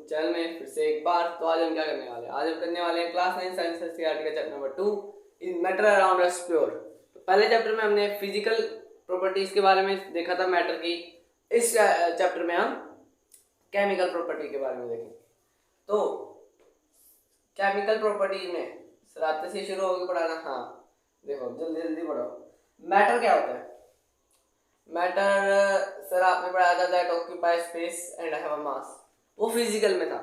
Channel में फिर से एक बार। तो आज हम क्या करने वाले हैं? आज हम करने वाले हैं क्लास 9 साइंस एनसीईआरटी का चैप्टर नंबर 2 इन मैटर अराउंड अस प्योर। तो पहले चैप्टर में हमने फिजिकल प्रॉपर्टीज के बारे में देखा था मैटर की। इस चैप्टर में हम केमिकल प्रॉपर्टी के बारे में देखेंगे। तो केमिकल प्रॉपर्टीज में रात से शुरू होगी पढ़ाना। हाँ देखो जल्दी जल्दी पढ़ो। मैटर क्या होता है? मैटर सर आपने पढ़ाया था that occupy space and have a mass, वो फिजिकल में था।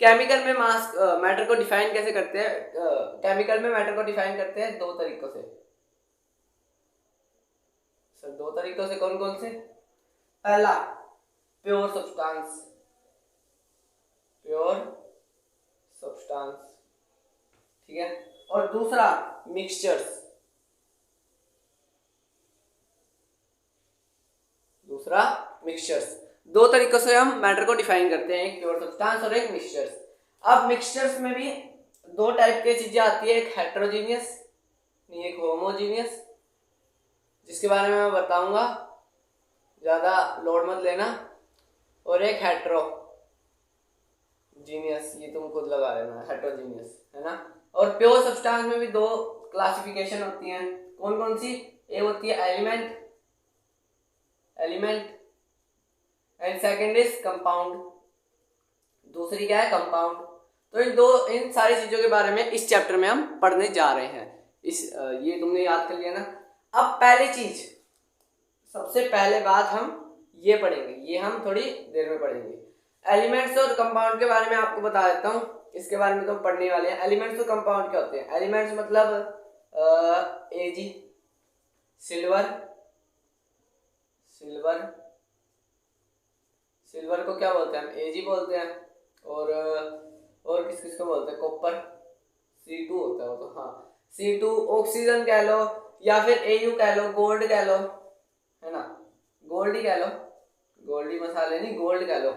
केमिकल में मास मैटर को डिफाइन कैसे करते हैं? केमिकल में मैटर को डिफाइन करते हैं दो तरीकों से। सर दो तरीकों से कौन कौन से? पहला प्योर सब्सटेंस, प्योर सब्सटेंस, ठीक है। और दूसरा मिक्सचर्स, दूसरा मिक्सचर्स। दो तरीकों से हम मैटर को डिफाइन करते हैं, एक प्योर सब्सटेंस और एक मिक्सचर्स। अब मिक्सचर्स में भी दो टाइप की चीजें आती है, एक हेट्रोजीनियस एक होमोजीनियस, जिसके बारे में मैं बताऊंगा, ज्यादा लोड मत लेना। और एक हेट्रोजीनियस, ये तुम खुद लगा लेना, हेट्रोजीनियस है ना। और प्योर सब्सटेंस में भी दो क्लासिफिकेशन होती हैं। कौन कौन सी? एक होती है element and second is compound. दूसरी क्या है? कंपाउंड। तो इन सारी चीजों के बारे में इस चैप्टर में हम पढ़ने जा रहे हैं। ये तुमने याद कर लिया ना। अब पहली चीज, सबसे पहले बात हम ये पढ़ेंगे, ये हम थोड़ी देर में पढ़ेंगे। एलिमेंट्स और कंपाउंड के बारे में आपको बता देता हूँ, इसके बारे में तो पढ़ने वाले हैं। एलिमेंट्स और कंपाउंड क्या होते हैं? एलिमेंट्स मतलब एजी, सिल्वर को क्या बोलते हैं हम? एजी बोलते हैं। और किस किस को बोलते हैं? कॉपर, C2 होता है वो तो। हाँ C2। ऑक्सीजन कह लो या फिर Au कह लो, गोल्ड कह लो, है ना, गोल्ड ही कह लो, गोल्डी मसाले नहीं, गोल्ड कह लो।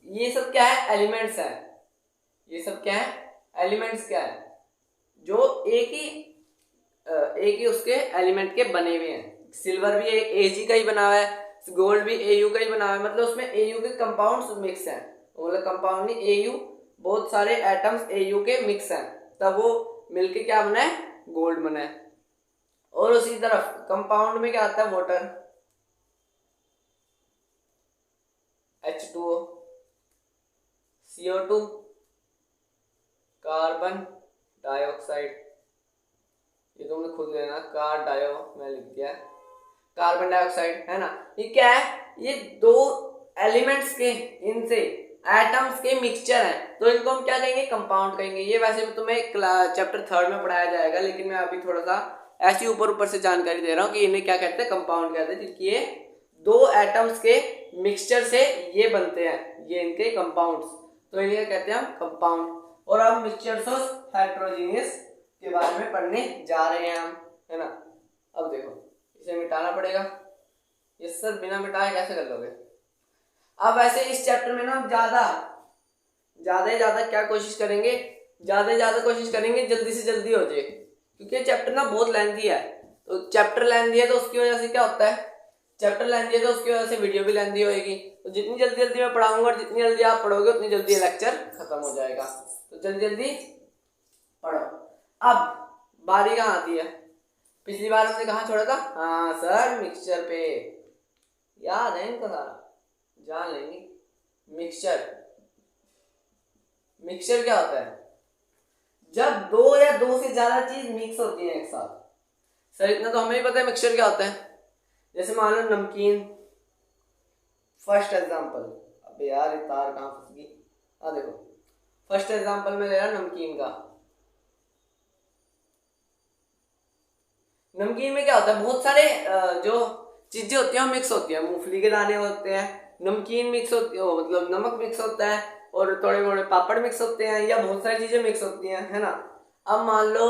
ये सब क्या है? एलिमेंट्स है। ये सब क्या है? एलिमेंट्स क्या है? जो एक ही उसके एलिमेंट के बने हुए हैं। सिल्वर भी Ag का ही बना हुआ है, गोल्ड भी Au का ही बना हुआ है, मतलब उसमें Au के कंपाउंड्स मिक्स हैं। मतलब कंपाउंड नहीं, Au बहुत सारे एटम्स Au के मिक्स हैं, तब वो मिलके क्या बना है? गोल्ड बना है। और उसी तरफ कंपाउंड में क्या आता है? Water, H2O, CO2, carbon dioxide, ये तुमने खुद लेना, मैं लिख दिया, कार्बन डाइऑक्साइड, है ना। ये क्या है? ये दो एलिमेंट्स के, इनसे एटम्स के मिक्सचर हैं, तो इनको हम क्या कहेंगे? कंपाउंड कहेंगे। ये वैसे तुम्हें चैप्टर 3 में पढ़ाया जाएगा, लेकिन मैं अभी थोड़ा सा ऐसी ऊपर से जानकारी दे रहा हूँ कि इन्हें क्या कहते हैं? कंपाउंड कहते हैं, क्योंकि ये दो एटम्स के मिक्सचर से ये बनते हैं, ये इनके कंपाउंड्स, तो इन्हें कहते हैं हम कंपाउंड। और अब मिक्सचर्स और हेट्रोजीनियस के बारे में पढ़ने जा रहे हैं हम, है ना। अब देखो, इसे मिटाना पड़ेगा। ये सर बिना मिटाए कैसे कर लोगे? अब वैसे इस चैप्टर में ना हम ज्यादा क्या कोशिश करेंगे? ज्यादा कोशिश करेंगे जल्दी से जल्दी हो जाए, क्योंकि चैप्टर ना बहुत लेंथी है। तो चैप्टर लेंथी है तो उसकी वजह से क्या होता है? चैप्टर लेंथी है तो उसकी वजह से वीडियो भी लेंथी होगी। तो जितनी जल्दी जल्दी मैं पढ़ाऊंगा और जितनी जल्दी आप पढ़ोगे उतनी जल्दी लेक्चर खत्म हो जाएगा। तो जल्दी जल्दी पढ़ो। अब बारी कहाँ आती है? पिछली बार हमने कहाँ छोड़ा था? हाँ सर, मिक्सचर पे। याद है इनको सारा, जान लेंगे। मिक्सचर क्या होता है? जब दो या दो से ज्यादा चीज मिक्स होती है एक साथ। सर इतना तो हमें ही पता है मिक्सचर क्या होता है। जैसे मान लो नमकीन, फर्स्ट एग्जांपल। अबे यार ये तार कहाँ फंस गई? देखो, फर्स्ट एग्जांपल में ले रहा नमकीन का। नमकीन में क्या होता है? बहुत सारे जो चीजें होती हैं वो मिक्स होती है। मूंगफली के दाने होते हैं, नमकीन मिक्स होती है, मतलब नमक मिक्स होता है, और थोड़े मोड़े पापड़ मिक्स होते हैं, या बहुत सारी चीजें मिक्स होती हैं, है ना। अब मान लो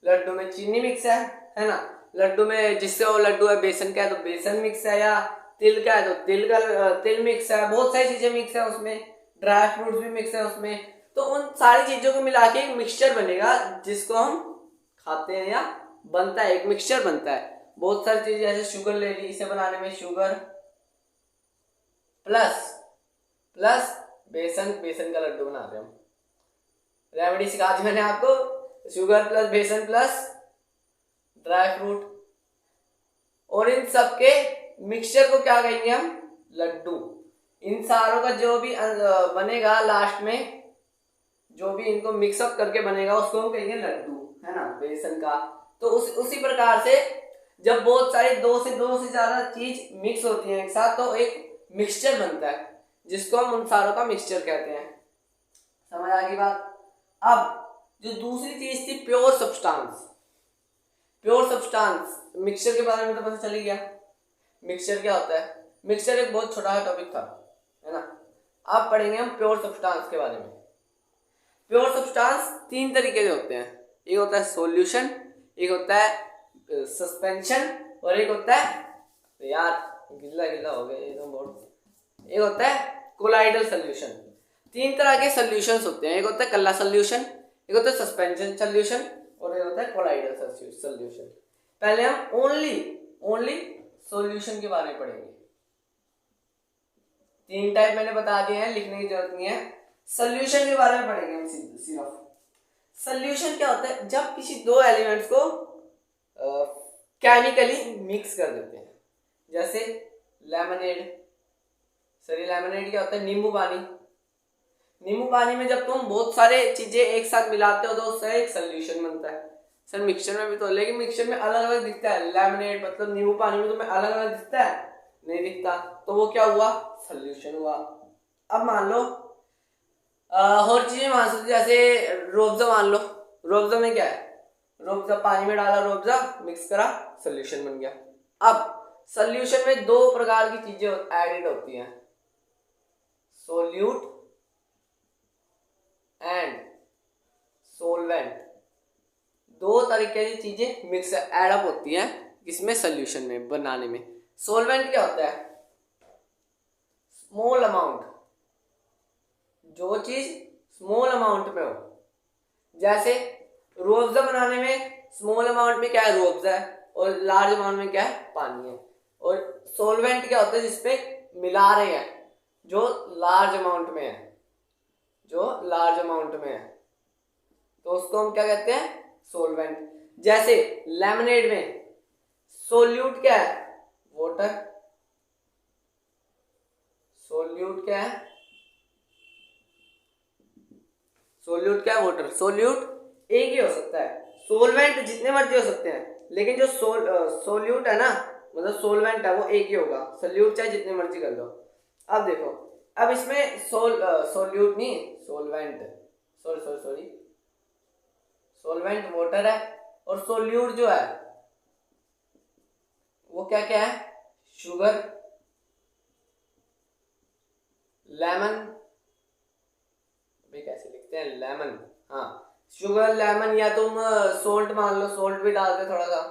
लड्डू में चीनी मिक्स है ना। लड्डू में, जिससे वो लड्डू है बेसन का है तो बेसन मिक्स है, या तिल का है तो तिल मिक्स है। बहुत सारी चीजें मिक्स है उसमें, ड्राई फ्रूट्स भी मिक्स है उसमें। तो उन सारी चीजों को मिला के एक मिक्सचर बनेगा, जिसको हम खाते हैं या बनता है, एक मिक्सचर बनता है। बहुत सारी चीजें, जैसे शुगर ले ली, इसे बनाने में शुगर, प्लस प्लस बेसन, बेसन का लड्डू बना रहे हैं हम, रेमेडी सिखा दी मैंने आपको, शुगर प्लस बेसन प्लस ड्राई फ्रूट, और इन सब के मिक्सचर को क्या कहेंगे हम, लड्डू। इन सारों का जो भी बनेगा लास्ट में, जो भी इनको मिक्सअप करके बनेगा उसको हम कहेंगे लड्डू, है ना, बेसन का। तो उसी प्रकार से जब बहुत सारे दो से ज्यादा चीज मिक्स होती है एक साथ तो एक मिक्सचर बनता है, जिसको हम उन सारों का मिक्सचर कहते हैं। समझ आ गई बात। अब जो दूसरी चीज थी pure substance, pure substance mixture के बारे में तो पता चल ही गया। मिक्सचर क्या होता है, मिक्सचर एक बहुत छोटा टॉपिक था, है ना। अब पढ़ेंगे हम प्योर सब्सटेंस के बारे में। प्योर सब्सटेंस तीन तरीके के होते हैं, एक होता है सॉल्यूशन, एक होता है सस्पेंशन, और एक होता है यार गिल्ला गिल्ला हो गया एकदम बहुत, एक होता है कोलाइडल सोल्यूशन। तीन तरह के सोल्यूशंस होते हैं, एक होता है कल्ला सोल्यूशन, एक होता है सस्पेंशन सोल्यूशन, और एक होता है कोलाइडल सोल्यूशन। पहले हम ओनली सॉल्यूशन के बारे में पढ़ेंगे। तीन टाइप मैंने बता दिए हैं, लिखने की जरूरत नहीं है। सॉल्यूशन के बारे में पढ़ेंगे हम सिर्फ। सॉल्यूशन क्या होता है, जब किसी दो एलिमेंट्स को केमिकली मिक्स कर देते हैं, जैसे लेमनेड। सॉरी लेमनेड क्या होता है, नींबू पानी। नींबू पानी में जब तुम बहुत सारे चीजें एक साथ मिलाते हो तो उससे एक सॉल्यूशन बनता है। सर मिक्सचर में भी तो, लेकिन मिक्सचर में अलग अलग दिखता है। लेमनेड मतलब नींबू पानी में तुम्हें अलग अलग दिखता है, नहीं दिखता, तो वो क्या हुआ, सॉल्यूशन हुआ। अब मान लो और चीजें मान सकते, जैसे रूअफ़ज़ा मान लो। रूअफ़ज़ा में क्या है, रूअफ़ज़ा पानी में डाला, रूअफ़ज़ा मिक्स करा, सॉल्यूशन बन गया। अब सॉल्यूशन में दो प्रकार की चीजें एडेड होती हैं, सोल्यूट एंड सोलवेंट। दो तरीके की चीजें मिक्स एडअप होती हैं इसमें सॉल्यूशन में बनाने में। सोलवेंट क्या होता है, स्मॉल अमाउंट, जो चीज स्मॉल अमाउंट में हो। जैसे रूअफ़ज़ा बनाने में स्मॉल अमाउंट में क्या है, रूअफ़ज़ा है, और लार्ज अमाउंट में क्या है, पानी है। और सोलवेंट क्या होता है, जिसपे मिला रहे हैं, जो लार्ज अमाउंट में है, जो लार्ज अमाउंट में है, तो उसको हम क्या कहते हैं, सोलवेंट। जैसे लेमनेड में सोल्यूट क्या है, वाटर। सोल्यूट क्या है, सोल्यूट क्या है, वाटर। सोल्यूट एक ही हो सकता है, सोलवेंट जितने मर्जी हो सकते हैं, लेकिन जो सोल्यूट है ना, मतलब सोलवेंट है, वो एक ही होगा। सोल्यूट चाहे जितने मर्जी कर लो। अब देखो, अब इसमें सोल्यूट नहीं, सोलवेंट, सॉरी सोलवेंट वाटर है, और सोल्यूट जो है वो क्या क्या है, शुगर, लेमन। भी कैसे लिखते हैं, लेमन, हाँ शुगर, लेमन, या तुम सोल्ट मान लो, सोल्ट भी डाल दे थोड़ा सा।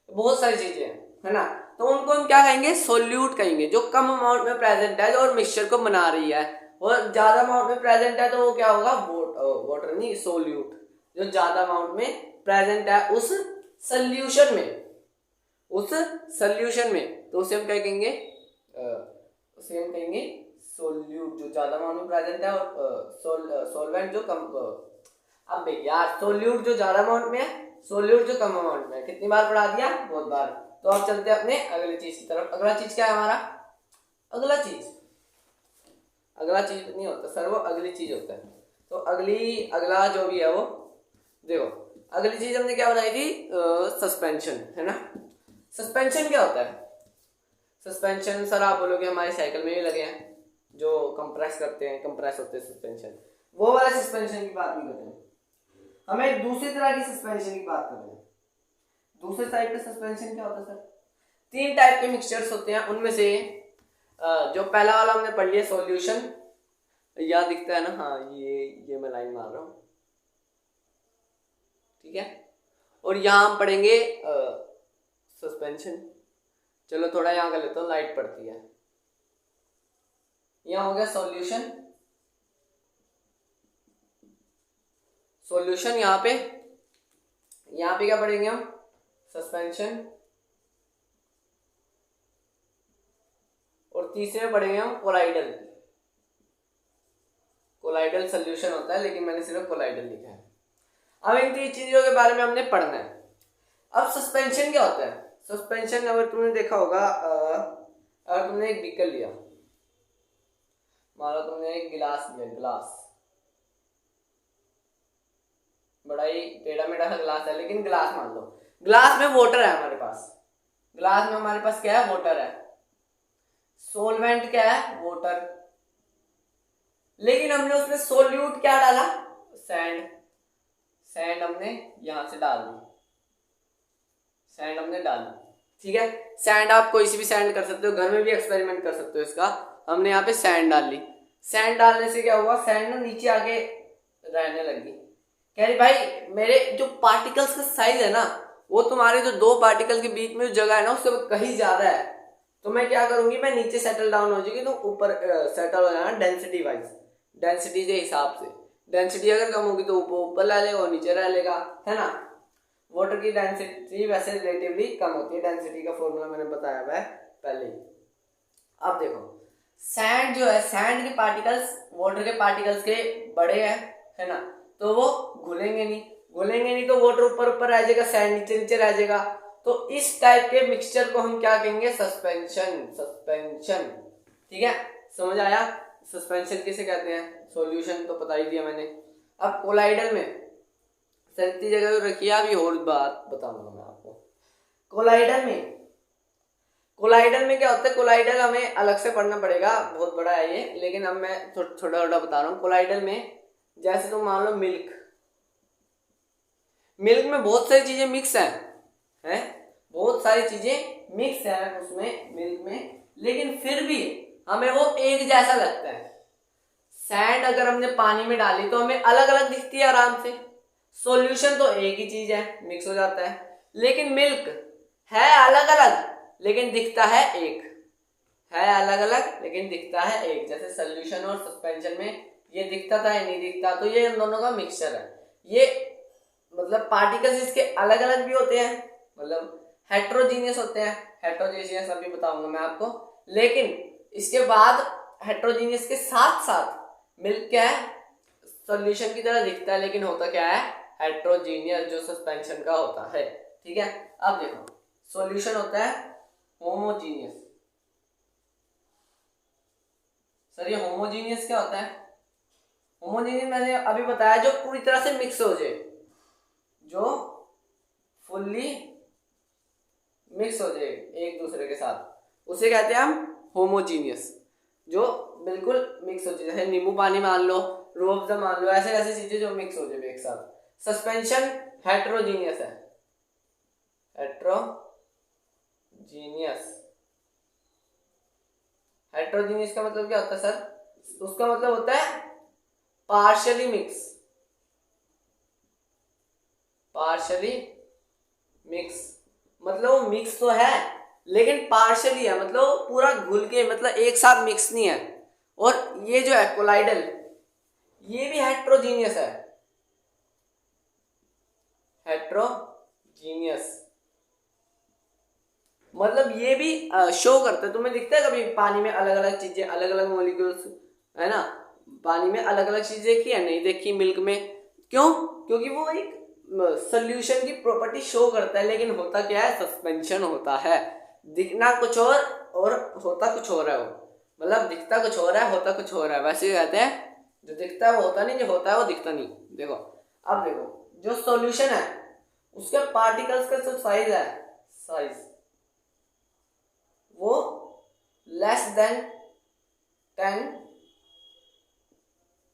बहुत सारी चीजें हैं, है ना। तो उनको हम क्या कहेंगे, सोल्यूट कहेंगे, जो कम अमाउंट में प्रेजेंट है और मिक्सचर को बना रही है। और ज्यादा अमाउंट में प्रेजेंट है तो वो क्या होगा, वाटर नहीं, सोल्यूट। जो ज्यादा अमाउंट में प्रेजेंट है उस सोल्यूशन में, तो उसे हम क्या कहेंगे, उसे हम कहेंगे सोल्यूट, जो ज्यादा अमाउंट में प्रेजेंट है, और सोलवेंट जो कम। अब यार सोल्यूट जो ज्यादा अमाउंट में है, सोल्यूट जो कम अमाउंट में है। कितनी बार पढ़ा दिया, बहुत बार। तो अब चलते हैं अपने अगली चीज की तरफ। अगला चीज क्या है हमारा, अगला चीज नहीं होता सर, वो अगली चीज होता है। तो अगला जो भी है वो देखो, अगली चीज हमने क्या बनाई थी, सस्पेंशन, है ना। सस्पेंशन क्या होता है, सस्पेंशन सर आप बोलोगे हमारे साइकिल में भी लगे हैं, जो कंप्रेस करते हैं, कंप्रेस होते हैं सस्पेंशन। वो वाला सस्पेंशन की बात नहीं कर रहे हैं, हमें दूसरी तरह की सस्पेंशन की बात कर रहे हैं। दूसरे टाइप का सस्पेंशन क्या होता है सर, तीन टाइप के मिक्सचर्स होते हैं, उनमें से जो पहला वाला हमने पढ़ लिया सॉल्यूशन, याद दिखता है ना, हाँ ये मैं लाइन मार रहा हूँ, ठीक है। और यहाँ हम पढ़ेंगे सस्पेंशन। चलो थोड़ा यहाँ कर लेता हूँ, लाइट पड़ती है। यहाँ हो गया सॉल्यूशन, यहाँ पे क्या पढ़ेंगे हम, सस्पेंशन। और तीसरे में पढ़ेंगे हम कोलाइडल। कोलाइडल सोल्यूशन होता है, लेकिन मैंने सिर्फ कोलाइडल लिखा है। अब इन तीन चीजों के बारे में हमने पढ़ना है। अब सस्पेंशन क्या होता है? सस्पेंशन अगर तुमने देखा होगा, अगर तुमने एक बीकर लिया, मान लो तुमने एक गिलास लिया, गिलास बड़ा ही टेढ़ा मेढ़ा सा गिलास है, लेकिन गिलास मान लो, गिलास में वाटर है हमारे पास, गिलास में हमारे पास क्या है? वाटर है। सोलवेंट क्या है? वाटर। लेकिन हमने उसमें सोल्यूट क्या डाला? सैंड। सैंड हमने यहां से डाल दी, सैंड हमने डाल दी, ठीक है। सैंड आप कोई सी भी सैंड कर सकते हो, घर में भी एक्सपेरिमेंट कर सकते हो इसका। हमने यहाँ पे सैंड डाल ली। सैंड डालने से क्या हुआ? सैंड ना नीचे आके रहने लगी। कह रही भाई मेरे जो पार्टिकल्स का साइज है ना, वो तुम्हारे जो दो पार्टिकल के बीच में जो जगह है ना, उससे कहीं ज्यादा है। तो मैं क्या करूंगी, मैं नीचे सेटल डाउन हो जाएगी, तो ऊपर सेटल हो जाना डेंसिटी वाइज, डेंसिटी के हिसाब से। डेंसिटी अगर कम होगी तो ऊपर ला लेगा और नीचे रह लेगा, है ना। वाटर की डेंसिटी वैसे रिलेटिवली कम होती है, डेंसिटी का फॉर्मूला मैंने बताया हुआ है पहले ही। अब देखो सैंड जो है, सैंड के पार्टिकल्स वाटर के पार्टिकल्स के बड़े हैं, है ना, तो वो घुलेंगे नहीं, तो वाटर ऊपर ऊपर रह जाएगा, सैंड नीचे नीचे रह जाएगा। तो इस टाइप के मिक्सचर को हम क्या कहेंगे? सस्पेंशन। सस्पेंशन, ठीक है, समझ आया? सस्पेंशन किसे कहते हैं? सॉल्यूशन तो पता ही दिया मैंने। अब कोलाइडल में सही जगह रखिए, अभी और बात बताऊंगा मैं आपको। कोलाइडल में क्या होता है? कोलाइडल हमें अलग से पढ़ना पड़ेगा, बहुत बड़ा है ये, लेकिन अब मैं छोटा छोटा बता रहा हूँ। कोलाइडल में जैसे तुम मान लो मिल्क में बहुत सारी चीजें मिक्स हैं, बहुत सारी चीजें मिक्स हैं उसमें, मिल्क में, लेकिन फिर भी हमें वो एक जैसा लगता है। सैंड अगर हमने पानी में डाली तो हमें अलग अलग दिखती है आराम से। सॉल्यूशन तो एक ही चीज है, मिक्स हो जाता है। लेकिन मिल्क है अलग अलग लेकिन दिखता है एक, है अलग अलग लेकिन दिखता है एक। जैसे सॉल्यूशन और सस्पेंशन में ये दिखता था या नहीं दिखता, तो ये इन दोनों का मिक्सचर है। ये मतलब पार्टिकल्स इसके अलग अलग भी होते हैं, मतलब हेट्रोजीनियस होते हैं। हेट्रोजीनियस अभी बताऊंगा मैं आपको। लेकिन इसके बाद हेट्रोजीनियस के साथ साथ मिल्क क्या है? सॉल्यूशन की तरह दिखता है, लेकिन होता क्या है? हेट्रोजीनियस, जो सस्पेंशन का होता है, ठीक है। अब देखो सॉल्यूशन होता है होमोजीनियस। सर ये होमोजीनियस क्या होता है? होमोजीनियस मैंने अभी बताया, जो पूरी तरह से मिक्स हो जाए, जो फुल्ली मिक्स हो जाए एक दूसरे के साथ, उसे कहते हैं हम होमोजीनियस। जो बिल्कुल मिक्स हो जाए, जैसे नींबू पानी मान लो, रूह अफ़ज़ा मान लो, ऐसे ऐसे चीजें जो मिक्स हो जाए एक साथ। सस्पेंशन हेट्रोजीनियस है, हेट्रोजीनियस। हेट्रोजीनियस का मतलब क्या होता है सर? उसका मतलब होता है पार्शियली मिक्स, पार्शियली मिक्स, मतलब वो मिक्स तो है लेकिन पार्शियली है, मतलब पूरा घुल के, मतलब एक साथ मिक्स नहीं है। और ये जो है कोलाइडल, ये भी हेट्रोजीनियस है, हेट्रोजीनियस, मतलब ये भी शो करता है। तुम्हें दिखता है कभी पानी में अलग अलग चीजें, अलग अलग मॉलिक्यूल्स, है ना? पानी में अलग अलग चीजें देखी है, नहीं देखी मिल्क में? क्यों? क्योंकि वो एक सोल्यूशन की प्रॉपर्टी शो करता है, लेकिन होता क्या है? सस्पेंशन होता है। दिखना कुछ और होता कुछ और है। वो मतलब दिखता कुछ और है, होता कुछ और है। वैसे कहते हैं जो दिखता है वो होता नहीं, जो होता है वो दिखता नहीं। देखो अब देखो, जो सॉल्यूशन है उसके पार्टिकल्स का जो साइज है, साइज वो लेस देन 10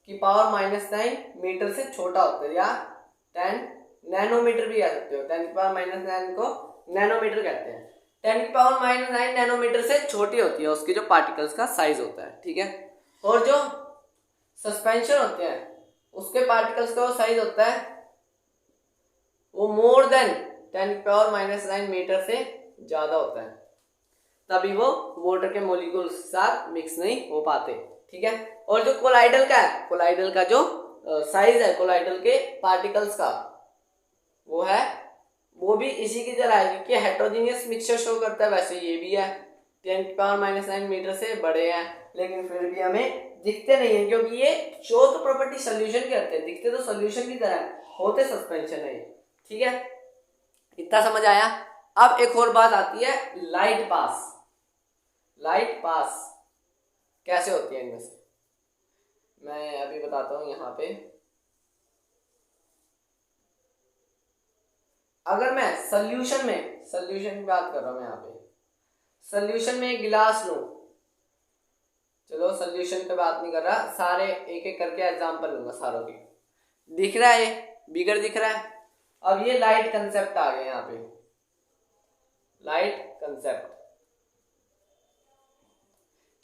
की पावर -9 मीटर से छोटा होता है, या 10 नैनोमीटर भी कह सकते हो। 10 की पावर -9 को नैनोमीटर कहते हैं। 10 की पावर -9 नैनोमीटर से छोटी होती है उसकी जो पार्टिकल्स का साइज होता है, ठीक है। और जो सस्पेंशन होते हैं उसके पार्टिकल्स का साइज होता है वो मोर देन 10 की पावर -9 मीटर से ज्यादा होता है, तभी वो वाटर के मॉलिक्यूल्स के साथ मिक्स नहीं हो पाते, ठीक है। और जो कोलाइडल का है, कोलाइडल का जो साइज है कोलाइडल के पार्टिकल्स का, वो है, वो भी इसी की तरह है, क्योंकि हेट्रोजीनियस मिक्सचर शो करता है, वैसे ये भी है। 10⁻⁹ मीटर से बड़े हैं, लेकिन फिर भी हमें दिखते नहीं है, क्योंकि ये शो तो प्रॉपर्टी सोल्यूशन की करते हैं, दिखते तो सोल्यूशन की तरह होते सस्पेंशन है। ठीक है, इतना समझ आया। अब एक और बात आती है, लाइट पास। लाइट पास कैसे होती है इनमें से, मैं अभी बताता हूं। यहाँ पे अगर मैं सोल्यूशन की बात कर रहा हूं, मैं यहाँ पे सोल्यूशन में एक गिलास लूं, चलो सोल्यूशन पे बात नहीं कर रहा, सारे एक एक करके एग्जांपल लूंगा सारों के। दिख रहा है, बिगर दिख रहा है। अब ये लाइट कंसेप्ट आ गया यहाँ पे, लाइट कंसेप्ट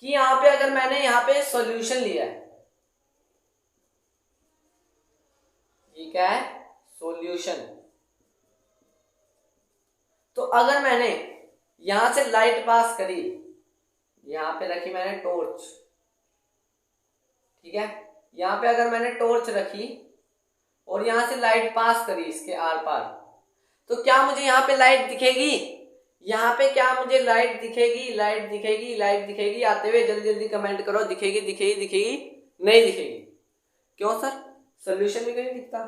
कि यहाँ पे अगर मैंने यहाँ पे सॉल्यूशन लिया है, ये क्या है, सॉल्यूशन। तो अगर मैंने यहां से लाइट पास करी, यहां पे रखी मैंने टॉर्च, ठीक है, यहां पे अगर मैंने टॉर्च रखी और यहां से लाइट पास करी इसके आर पार, तो क्या मुझे यहाँ पे लाइट दिखेगी? यहाँ पे क्या मुझे लाइट दिखेगी? लाइट दिखेगी, लाइट दिखेगी। आते हुए जल्दी जल्दी कमेंट करो, दिखेगी दिखेगी दिखेगी, नहीं दिखेगी। क्यों सर, सोल्यूशन में क्यों नहीं दिखता?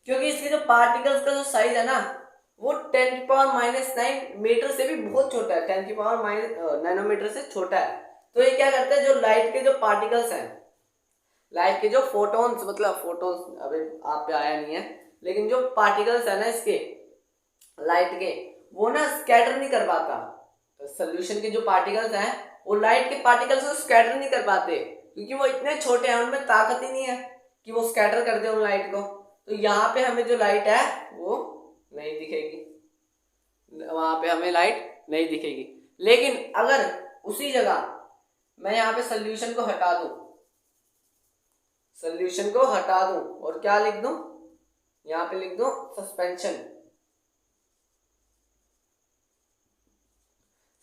क्योंकि इसके जो पार्टिकल्स का जो साइज है ना, वो 10⁻⁹ मीटर से भी बहुत छोटा है, 10⁻⁻ नैनोमीटर से छोटा है। तो ये क्या करता है, जो लाइट के जो पार्टिकल्स हैं, लाइट के जो फोटॉन्स, मतलब फोटॉन्स अभी आप पे आया नहीं है, लेकिन जो पार्टिकल्स है ना इसके लाइट के, वो ना स्कैटर नहीं कर पाता। सोल्यूशन के जो पार्टिकल्स हैं, वो लाइट के पार्टिकल्स को स्कैटर नहीं कर पाते, क्योंकि वो इतने छोटे हैं, उनमें ताकत ही नहीं है कि वो स्कैटर कर दे उन लाइट को। तो यहाँ पे हमें जो लाइट है वो नहीं दिखेगी, वहां पे हमें लाइट नहीं दिखेगी। लेकिन अगर उसी जगह मैं यहाँ पे सोल्यूशन को हटा दूं, सोल्यूशन को हटा दूं और क्या लिख दूं, यहाँ पे लिख दूं सस्पेंशन।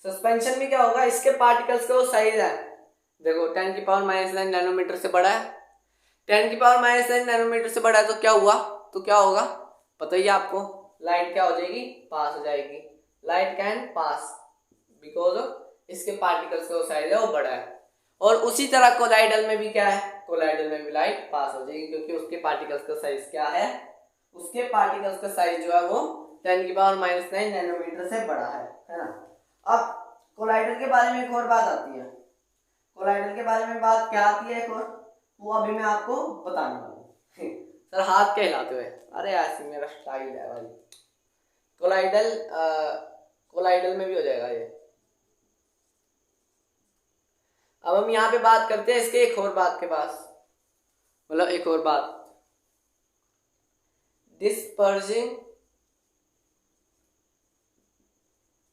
सस्पेंशन में क्या होगा, इसके पार्टिकल्स का वो साइज है, देखो 10⁻⁹ नैनोमीटर से बड़ा है, 10⁻⁹ नैनोमीटर से बड़ा है, तो क्या हुआ, तो क्या होगा पता ही आपको, लाइट क्या हो जाएगी, पास हो जाएगी। Light can pass because of इसके पार्टिकल्स का साइज है वो बड़ा है। और उसी तरह कोलाइडल में भी क्या है, कोलाइडल में भी लाइट पास हो जाएगी, क्योंकि उसके पार्टिकल्स का साइज क्या है, उसके पार्टिकल्स का साइज जो है वो 10⁻⁹ नैनोमीटर से बड़ा है ना। अब कोलाइडल के बारे में एक और बात आती है, कोलाइडल के बारे में बात क्या आती है एक और, वो अभी मैं आपको बताने वाला हूँ। सर हाथ क्या हिलाते हुए, अरे ऐसे मेरा स्टाइल है भाई। कोलाइडल कोलाइडल में भी हो जाएगा ये। अब हम यहाँ पे बात करते हैं इसके एक और बात के पास, मतलब एक और बात, डिस्पर्जिंग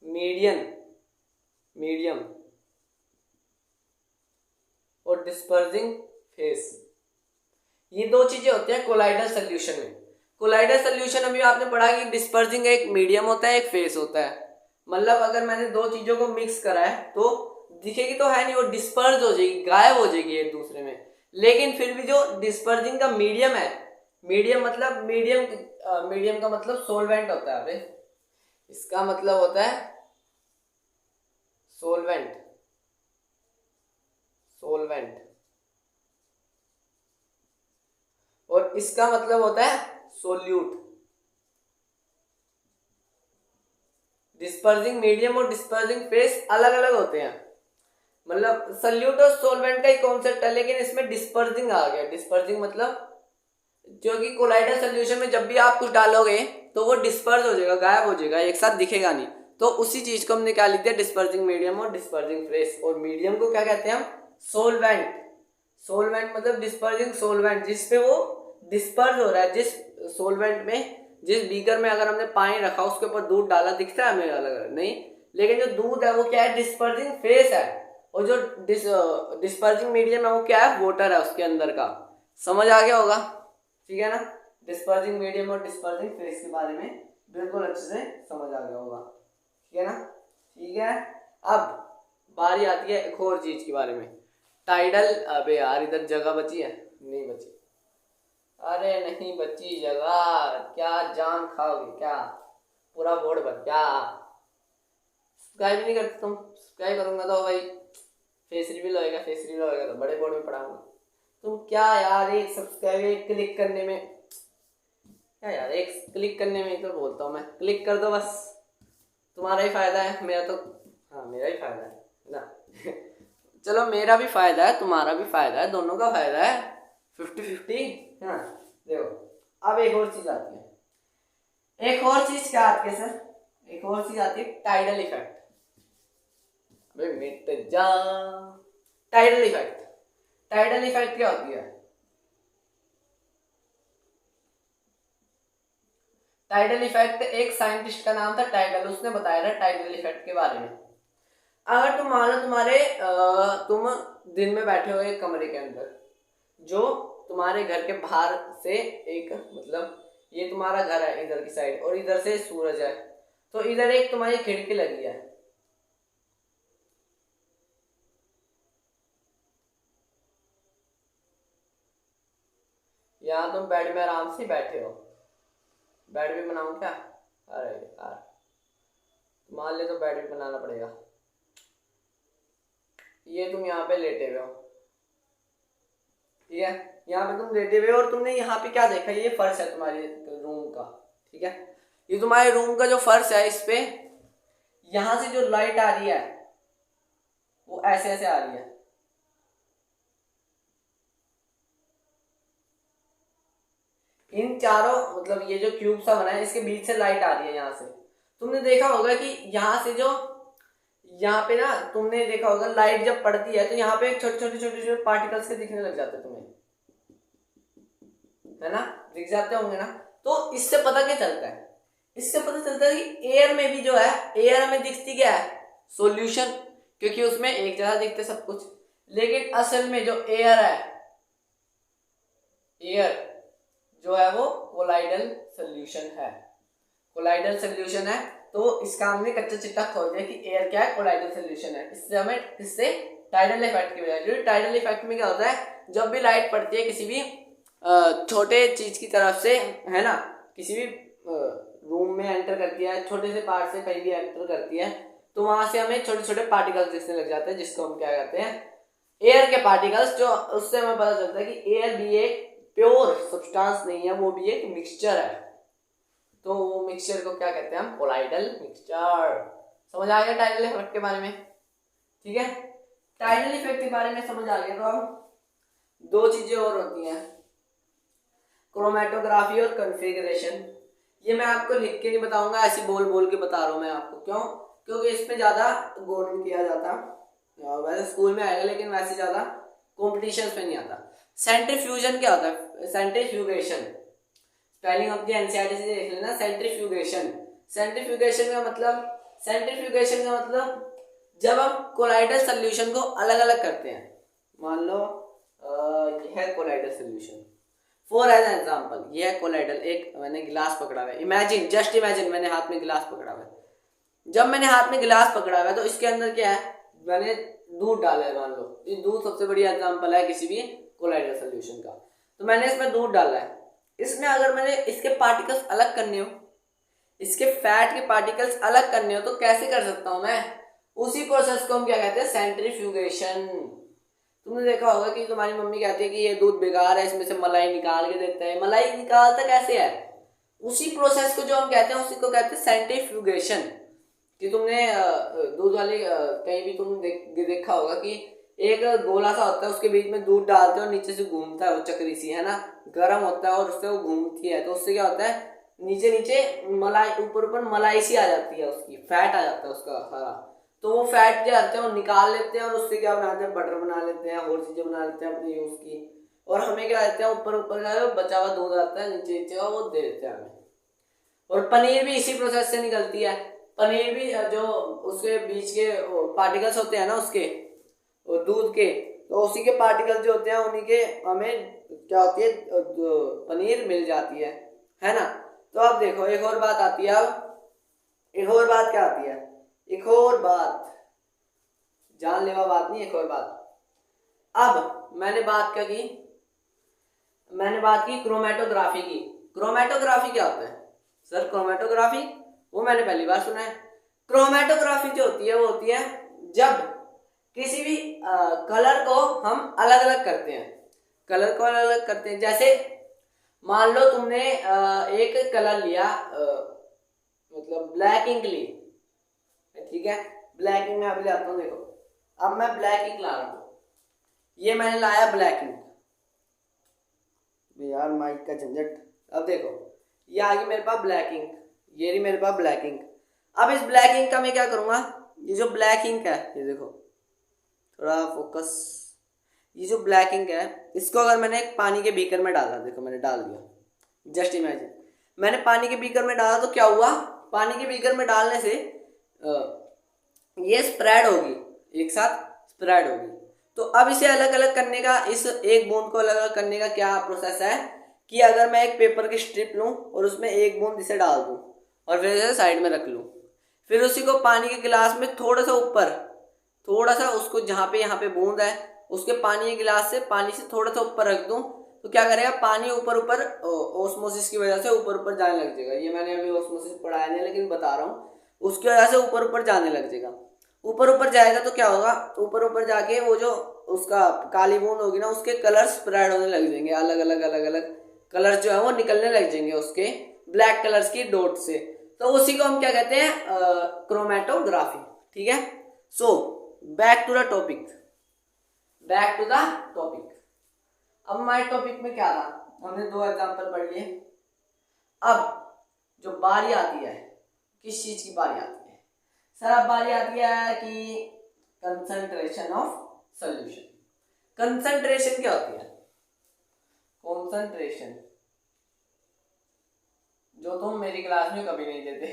मीडियम और डिस्पर्जिंग फेस, ये दो चीजें होती हैं कोलाइडल सोल्यूशन में। कोलाइडल सोल्यूशन अभी आपने पढ़ा कि डिस्पर्जिंग एक मीडियम होता है, एक फेस होता है। मतलब अगर मैंने दो चीजों को मिक्स करा है तो दिखेगी तो है नहीं, वो डिस्पर्ज हो जाएगी, गायब हो जाएगी एक दूसरे में। लेकिन फिर भी जो डिस्पर्जिंग का मीडियम है, मीडियम का मतलब सोलवेंट होता है। अबे इसका मतलब होता है सोलवेंट और इसका मतलब होता है सोल्यूट। डिस्पर्जिंग मीडियम और डिस्पर्जिंग फेस अलग अलग होते हैं, मतलब सोल्यूट और सोलवेंट का ही कॉन्सेप्ट है, लेकिन इसमें डिस्पर्जिंग आ गया। डिस्पर्जिंग मतलब जो कि कोलाइडल सोल्यूशन में जब भी आप कुछ डालोगे तो वो डिस्पर्ज हो जाएगा, गायब हो जाएगा, एक साथ दिखेगा नहीं। तो उसी चीज को हमने क्या लिख दिया, डिस्पर्जिंग मीडियम और डिस्पर्जिंग फेस। और मीडियम को क्या कहते हैं हम, सोलवेंट मतलब डिस्पर्जिंग सोलवेंट, जिसपे वो डिस्पर्ज हो रहा है। जिस सोलवेंट में, जिस बीकर में अगर हमने पानी रखा, उसके ऊपर दूध डाला, दिखता है हमें अलग अलग नहीं, लेकिन जो दूध है वो क्या है, डिस्पर्जिंग फेस है। और जो डिस्पर्जिंग मीडियम है वो क्या है, वाटर है उसके अंदर का। समझ आ गया होगा, ठीक है ना। डिस्पर्जिंग मीडियम और डिस्पर्जिंग फेस के बारे में बिल्कुल अच्छे से समझ आ गया होगा, ठीक है ना। ठीक है, अब बारी आती है एक और चीज के बारे में, टाइडल। अबे यार इधर जगह बची है, नहीं बची, अरे नहीं बची जगह, क्या जान खाओगे क्या, पूरा बोर्ड भर क्या। सब्सक्राइब नहीं करते तुम, सब्सक्राइब करूंगा तो भाई फेस रिवील होएगा, फेस रिवील होएगा तो बड़े बोर्ड में पढ़ाऊंगा। तुम क्या यार, एक सब्सक्राइब एक क्लिक करने में, क्या यार एक क्लिक करने में ही तो बोलता हूँ मैं, क्लिक कर दो बस, तुम्हारा ही फायदा है, मेरा तो, हाँ मेरा ही फायदा है ना चलो मेरा भी फायदा है, तुम्हारा भी फायदा है, दोनों का फायदा है, 50-50। हाँ देखो, अब एक और चीज आती है, एक और चीज क्या आती है सर, एक और चीज आती है टाइडल इफेक्ट। अबे मिट जा, टाइडल इफेक्ट, टाइडल इफेक्ट क्या होती है? टाइडल इफेक्ट एक साइंटिस्ट का नाम था टाइडल, उसने बताया था टाइडल इफेक्ट के बारे में। अगर तुम मान लो तुम्हारे तुम दिन में बैठे हो एक कमरे के अंदर, जो तुम्हारे घर के बाहर से एक, मतलब ये तुम्हारा घर है इधर की साइड और इधर से सूरज है, तो इधर एक तुम्हारी खिड़की लगी है, यहाँ तुम बेड में आराम से बैठे हो, बेड भी बनाऊं क्या? अरे यार मान ले तो बेड भी बनाना पड़ेगा। ये तुम यहाँ पे लेटे हुए हो, ठीक है, यहाँ पे तुम लेटे हुए हो और तुमने यहाँ पे क्या देखा, ये फर्श है तुम्हारे रूम का, ठीक है, ये तुम्हारे रूम का जो फर्श है, इस पे यहाँ से जो लाइट आ रही है वो ऐसे ऐसे आ रही है, इन चारों, मतलब ये जो क्यूब सा बना है इसके बीच से लाइट आ रही है यहाँ से। तुमने देखा होगा कि यहाँ से जो, यहाँ पे ना तुमने देखा होगा लाइट जब पड़ती है तो यहाँ पे छोटे छोटे छोटे छोटे पार्टिकल्स के दिखने लग जाते हैं तुम्हें, है ना, दिख जाते होंगे ना। तो इससे पता क्या चलता है, इससे पता चलता है कि एयर में भी जो है, एयर हमें दिखती क्या है, सॉल्यूशन, क्योंकि उसमें एक जगह दिखते सब कुछ, लेकिन असल में जो एयर है, एयर जो है वो कोलाइडल सोल्यूशन है, कोलाइडल सोल्यूशन है। तो इसका हमने कच्चा चिट्ठा खोल दिया कि एयर क्या है, कोलाइडल सोल्यूशन है। इससे हमें, इससे टाइडल इफेक्ट की वजह से, टाइडल इफेक्ट में क्या होता है, जब भी लाइट पड़ती है किसी भी छोटे चीज की तरफ से, है ना, किसी भी रूम में एंटर करती है, छोटे से पार्ट से कहीं भी एंटर करती है, तो वहां से हमें छोटे छोटे पार्टिकल्स दिखने लग जाते हैं, जिसको हम क्या कहते हैं, एयर के पार्टिकल्स। जो उससे हमें पता चलता है कि एयर भी एक प्योर सब्सटेंस नहीं है, वो भी एक मिक्सचर है। तो वो मिक्सचर को क्या कहते हैं हम, कोलाइडल मिक्सचर। समझ आ गया टाइडल इफेक्ट के बारे में, ठीक है, टाइडल इफेक्ट के बारे में समझ आ गया। तो अब दो चीजें और होती हैं, क्रोमेटोग्राफी और कॉन्फ़िगरेशन। ये मैं आपको लिख के नहीं बताऊंगा, ऐसे बोल बोल के बता रहा हूँ मैं आपको, क्यों, क्योंकि इसमें ज्यादा गौर नहीं किया जाता, वैसे स्कूल में आएगा लेकिन वैसे ज्यादा कॉम्पिटिशन में नहीं आता। सेंट्रीफ्यूजन क्या होता है, centrifugation, spelling of the NCERT से देख लेना, सेंट्रीफ्यूगेशन। सेंट्रीफ्यूगेशन का मतलब, सेंट्रीफ्यूगेशन का मतलब जब हम कोलाइडल सॉल्यूशन को अलग अलग करते हैं, मान लो यह है colloidal solution, for as example ये है कोलाइडल, एक मैंने गिलास पकड़ा हुआ है, इमेजिन, जस्ट इमेजिन मैंने हाथ में गिलास पकड़ा हुआ है, जब मैंने हाथ में गिलास पकड़ा हुआ है तो इसके अंदर क्या है, मैंने दूध डाला है, मान लो ये दूध सबसे बड़ी एग्जांपल है किसी भी कोलाइडल सॉल्यूशन का, तो मैंने इसमें दूध डाला है, इसमें अगर मैंने इसके पार्टिकल्स अलग करने हो, इसके फैट के पार्टिकल्स अलग करने हो, तो कैसे कर सकता हूं मैं, उसी प्रोसेस को हम क्या कहते हैं, सेंट्रीफ्यूगेशन। तुमने देखा होगा कि तुम्हारी मम्मी कहती है कि ये दूध बेकार है, इसमें से मलाई निकाल के देते हैं, मलाई निकालता कैसे है, उसी प्रोसेस को जो हम कहते हैं उसी को कहते हैं सेंट्रीफ्यूगेशन। कि तुमने दूध वाली कहीं भी तुम देखा होगा कि एक गोला सा होता है, उसके बीच में दूध डालते हो और नीचे से घूमता है वो चक्री सी, है ना, गर्म होता है और उससे वो घूमती है, तो उससे क्या होता है, नीचे नीचे मलाई, ऊपर ऊपर मलाई सी आ जाती है, उसकी फैट आ जाता है उसका सारा, तो वो फैट जो आते हैं वो निकाल लेते हैं और उससे क्या बनाते हैं, बटर बना लेते हैं, और चीजें बना लेते हैं अपने यूज की, और हमें क्या देते हैं, ऊपर ऊपर का बचा हुआ दूध आता है नीचे नीचे वो दे देते हैं हमें। और पनीर भी इसी प्रोसेस से निकलती है, पनीर भी जो उसके बीच के पार्टिकल्स होते हैं ना उसके, दूध के, तो उसी के पार्टिकल्स जो होते हैं उन्हीं के हमें क्या होती है, पनीर मिल जाती है ना। तो अब देखो एक और बात आती है, अब एक और बात क्या आती है, एक और बात, जानलेवा बात नहीं, एक और बात। अब मैंने बात क्या की, मैंने बात की क्रोमेटोग्राफी की। क्रोमेटोग्राफी क्या होता है सर, क्रोमेटोग्राफी वो मैंने पहली बार सुना है, क्रोमेटोग्राफी जो होती है वो होती है जब किसी भी कलर को हम अलग अलग करते हैं, कलर को अलग अलग करते हैं। जैसे मान लो तुमने एक कलर लिया, मतलब ब्लैक इंक ली, ठीक है, ब्लैक इंक मैं अभी लाता हूँ, देखो अब मैं ब्लैक इंक ला रहा हूँ, ये मैंने लाया ब्लैक इंक, यार माइक का झंझट। अब देखो ये आ गई मेरे पास ब्लैक इंक, ये रही मेरे पास ब्लैक इंक। अब इस ब्लैक इंक का मैं क्या करूँगा, ये जो ब्लैक इंक है, ये देखो थोड़ा फोकस, ये जो ब्लैक इंक है इसको अगर मैंने एक पानी के बीकर में डाला, देखो मैंने डाल दिया, जस्ट इमेजिन मैंने पानी के बीकर में डाला तो क्या हुआ, पानी के बीकर में डालने से ये स्प्रेड होगी, एक साथ स्प्रेड होगी। तो अब इसे अलग अलग करने का, इस एक बूंद को अलग अलग करने का क्या प्रोसेस है कि अगर मैं एक पेपर की स्ट्रिप लूँ और उसमें एक बूंद इसे डाल दूँ और फिर इसे साइड में रख लूँ, फिर उसी को पानी के गिलास में थोड़ा सा ऊपर, थोड़ा सा उसको जहाँ पे यहाँ पे बूंद है उसके पानी के गिलास से पानी से थोड़ा सा ऊपर रख दूँ, तो क्या करेगा पानी ऊपर ऊपर ओस्मोसिस की वजह से ऊपर ऊपर जाने लग जाएगा। ये मैंने अभी ओस्मोसिस पढ़ाया नहीं लेकिन बता रहा हूँ, उसकी वजह से ऊपर ऊपर जाने लग जाएगा। ऊपर ऊपर जाएगा तो क्या होगा, ऊपर ऊपर जाके वो जो उसका काली बूंद होगी ना उसके कलर स्प्रेड होने लग जाएंगे, अलग अलग अलग अलग कलर जो है वो निकलने लग जाएंगे उसके ब्लैक कलर्स की डॉट से। तो उसी को हम क्या कहते हैं, क्रोमेटोग्राफी। ठीक है, so back to the topic, back to the topic. अब हमारे टॉपिक में क्या था, हमने दो एग्जांपल पढ़ लिए। अब जो बारी आती है, किस चीज की बारी आती है सर, अब बारी आती है कि कंसंट्रेशन ऑफ सॉल्यूशन। कंसंट्रेशन क्या होती है, कंसंट्रेशन जो तुम मेरी क्लास में कभी नहीं देते,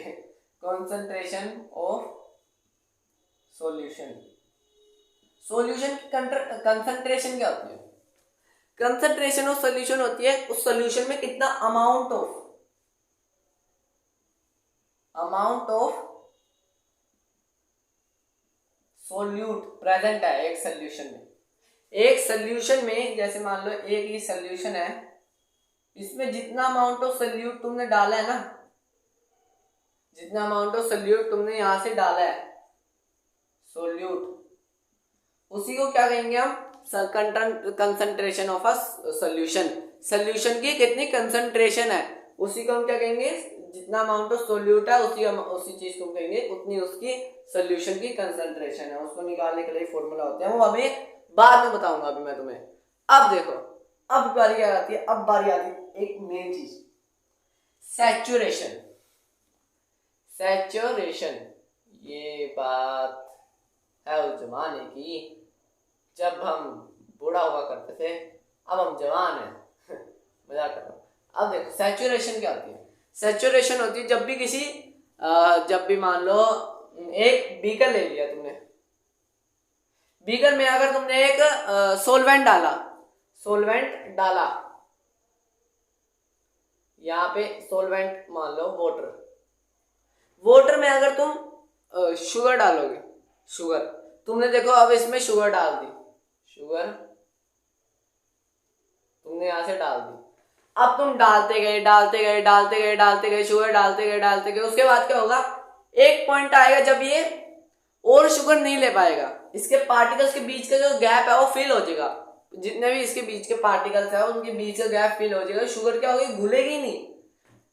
कंसंट्रेशन ऑफ सॉल्यूशन। सॉल्यूशन की कंसंट्रेशन क्या होती है, कंसंट्रेशन ऑफ सॉल्यूशन होती है उस सॉल्यूशन में कितना अमाउंट ऑफ सोल्यूट प्रेजेंट है एक सॉल्यूशन में। एक सॉल्यूशन में जैसे मान लो एक ही सॉल्यूशन है, इसमें जितना अमाउंट ऑफ सोल्यूट तुमने डाला है ना, जितना अमाउंट ऑफ सोल्यूट तुमने यहां से डाला है सोल्यूट, उसी को क्या कहेंगे हम, concentration of a solution. Solution की कितनी कंसंट्रेशन है उसी को हम क्या कहेंगे, जितना अमाउंट ऑफ सोल्यूट है उसी चीज को हम कहेंगे उतनी उसकी सॉल्यूशन की कंसंट्रेशन है। उसको निकालने के लिए फॉर्मूला होते हैं, वो हमें बाद में बताऊंगा अभी मैं तुम्हें। अब देखो अब बारी क्या आती है, अब बारी आती है एक मेन चीज, सैचुरेशन। सैचुरेशन ये बात है उस जमाने की जब हम बूढ़ा हुआ करते थे, अब हम जवान हैं। मजाक कर रहा हूं। अब देखो सैचुरेशन क्या होती है, सैचुरेशन होती है जब भी किसी जब भी मान लो एक बीकर ले लिया तुमने, बीकर में अगर तुमने एक सोलवेंट डाला, यहाँ पे सोलवेंट मान लो वाटर में अगर तुम शुगर डालोगे, शुगर तुमने देखो अब इसमें शुगर डाल दी, शुगर तुमने यहां से डाल दी, अब तुम डालते गए शुगर डालते गए, उसके बाद क्या होगा, एक पॉइंट आएगा जब ये और शुगर नहीं ले पाएगा, इसके पार्टिकल्स के बीच का जो गैप है वो फिल हो जाएगा, जितने भी इसके बीच के पार्टिकल्स है उनके बीच का गैप फिल हो जाएगा, शुगर क्या होगी, घुलेगी नहीं,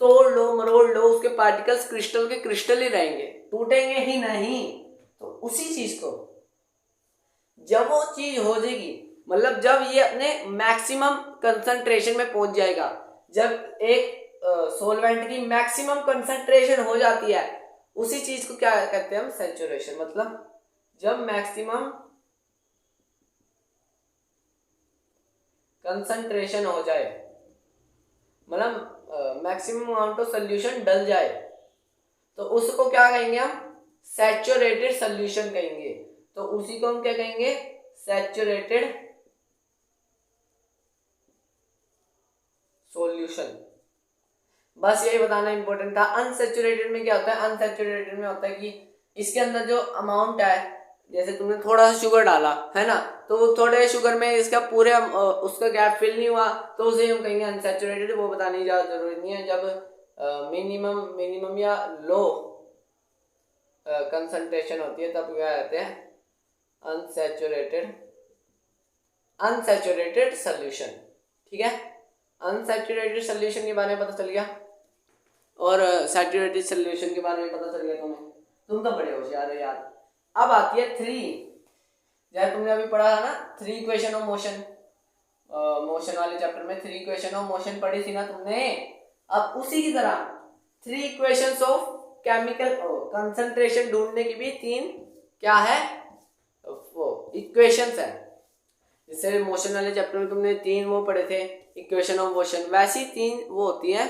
तोड़ लो मरोड़ लो उसके पार्टिकल्स क्रिस्टल के क्रिस्टल ही रहेंगे, टूटेंगे ही नहीं। तो उसी चीज को जब वो चीज हो जाएगी, मतलब जब ये अपने मैक्सिमम कंसंट्रेशन में पहुंच जाएगा, जब एक सोलवेंट की मैक्सिमम कंसंट्रेशन हो जाती है, उसी चीज को क्या कहते हैं हम, सैचुरेशन। मतलब जब मैक्सिमम कंसंट्रेशन हो जाए, मतलब मैक्सिमम अमाउंट ऑफ सोल्यूशन डल जाए, तो उसको क्या कहेंगे हम, सैचुरेटेड सोल्यूशन कहेंगे। तो उसी को हम क्या कहेंगे, सैचुरेटेड सॉल्यूशन। बस यही बताना इंपॉर्टेंट था। अनसैचुरेटेड में क्या होता है, अनसैचुरेटेड में होता है कि इसके अंदर जो अमाउंट है, जैसे तुमने थोड़ा सा शुगर डाला है ना, तो वो थोड़े शुगर में इसका पूरे उसका गैप फिल नहीं हुआ, तो उसे हम कहेंगे अनसैचुरेटेड। वो बताने की ज्यादा जरूरत नहीं है। जब मिनिमम या लो कंसंट्रेशन होती है तब क्या कहते हैं, अनसैचुरेटेड सोल्यूशन। ठीक है, अनसैचुरेटेड सोल्यूशन के बारे में पता चल गया और सैचुरेटेड सोल्यूशन के बारे में पता चल गया तुम्हें। तुम तो बड़े होशियार हो यार। अब आती है 3, जैसे तुमने अभी पढ़ा था ना 3 इक्वेशन ऑफ मोशन, मोशन वाले चैप्टर में 3 इक्वेशन ऑफ मोशन पढ़ी थी ना तुमने। अब उसी की तरह 3 इक्वेशंस ऑफ केमिकल कंसंट्रेशन ढूंढने की भी 3 क्या है वो इक्वेशंस है। जैसे मोशन वाले चैप्टर में तुमने 3 वो पढ़े थे इक्वेशन ऑफ मोशन, वैसी 3 वो होती है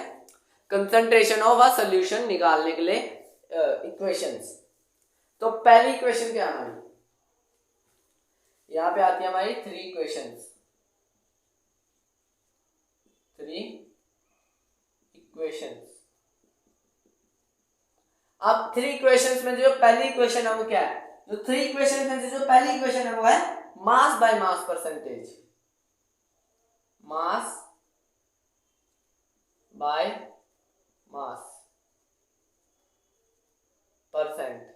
कंसंट्रेशन ऑफ अ सॉल्यूशन निकालने के लिए इक्वेशंस। तो पहली इक्वेशन क्या है हमारी, यहाँ पे आती है हमारी 3 इक्वेशंस, 3 इक्वेशंस। अब 3 इक्वेशंस में जो पहली इक्वेशन है वो क्या है, जो 3 इक्वेशंस में जो पहली इक्वेशन है वो है mass by mass percentage, mass by mass percent.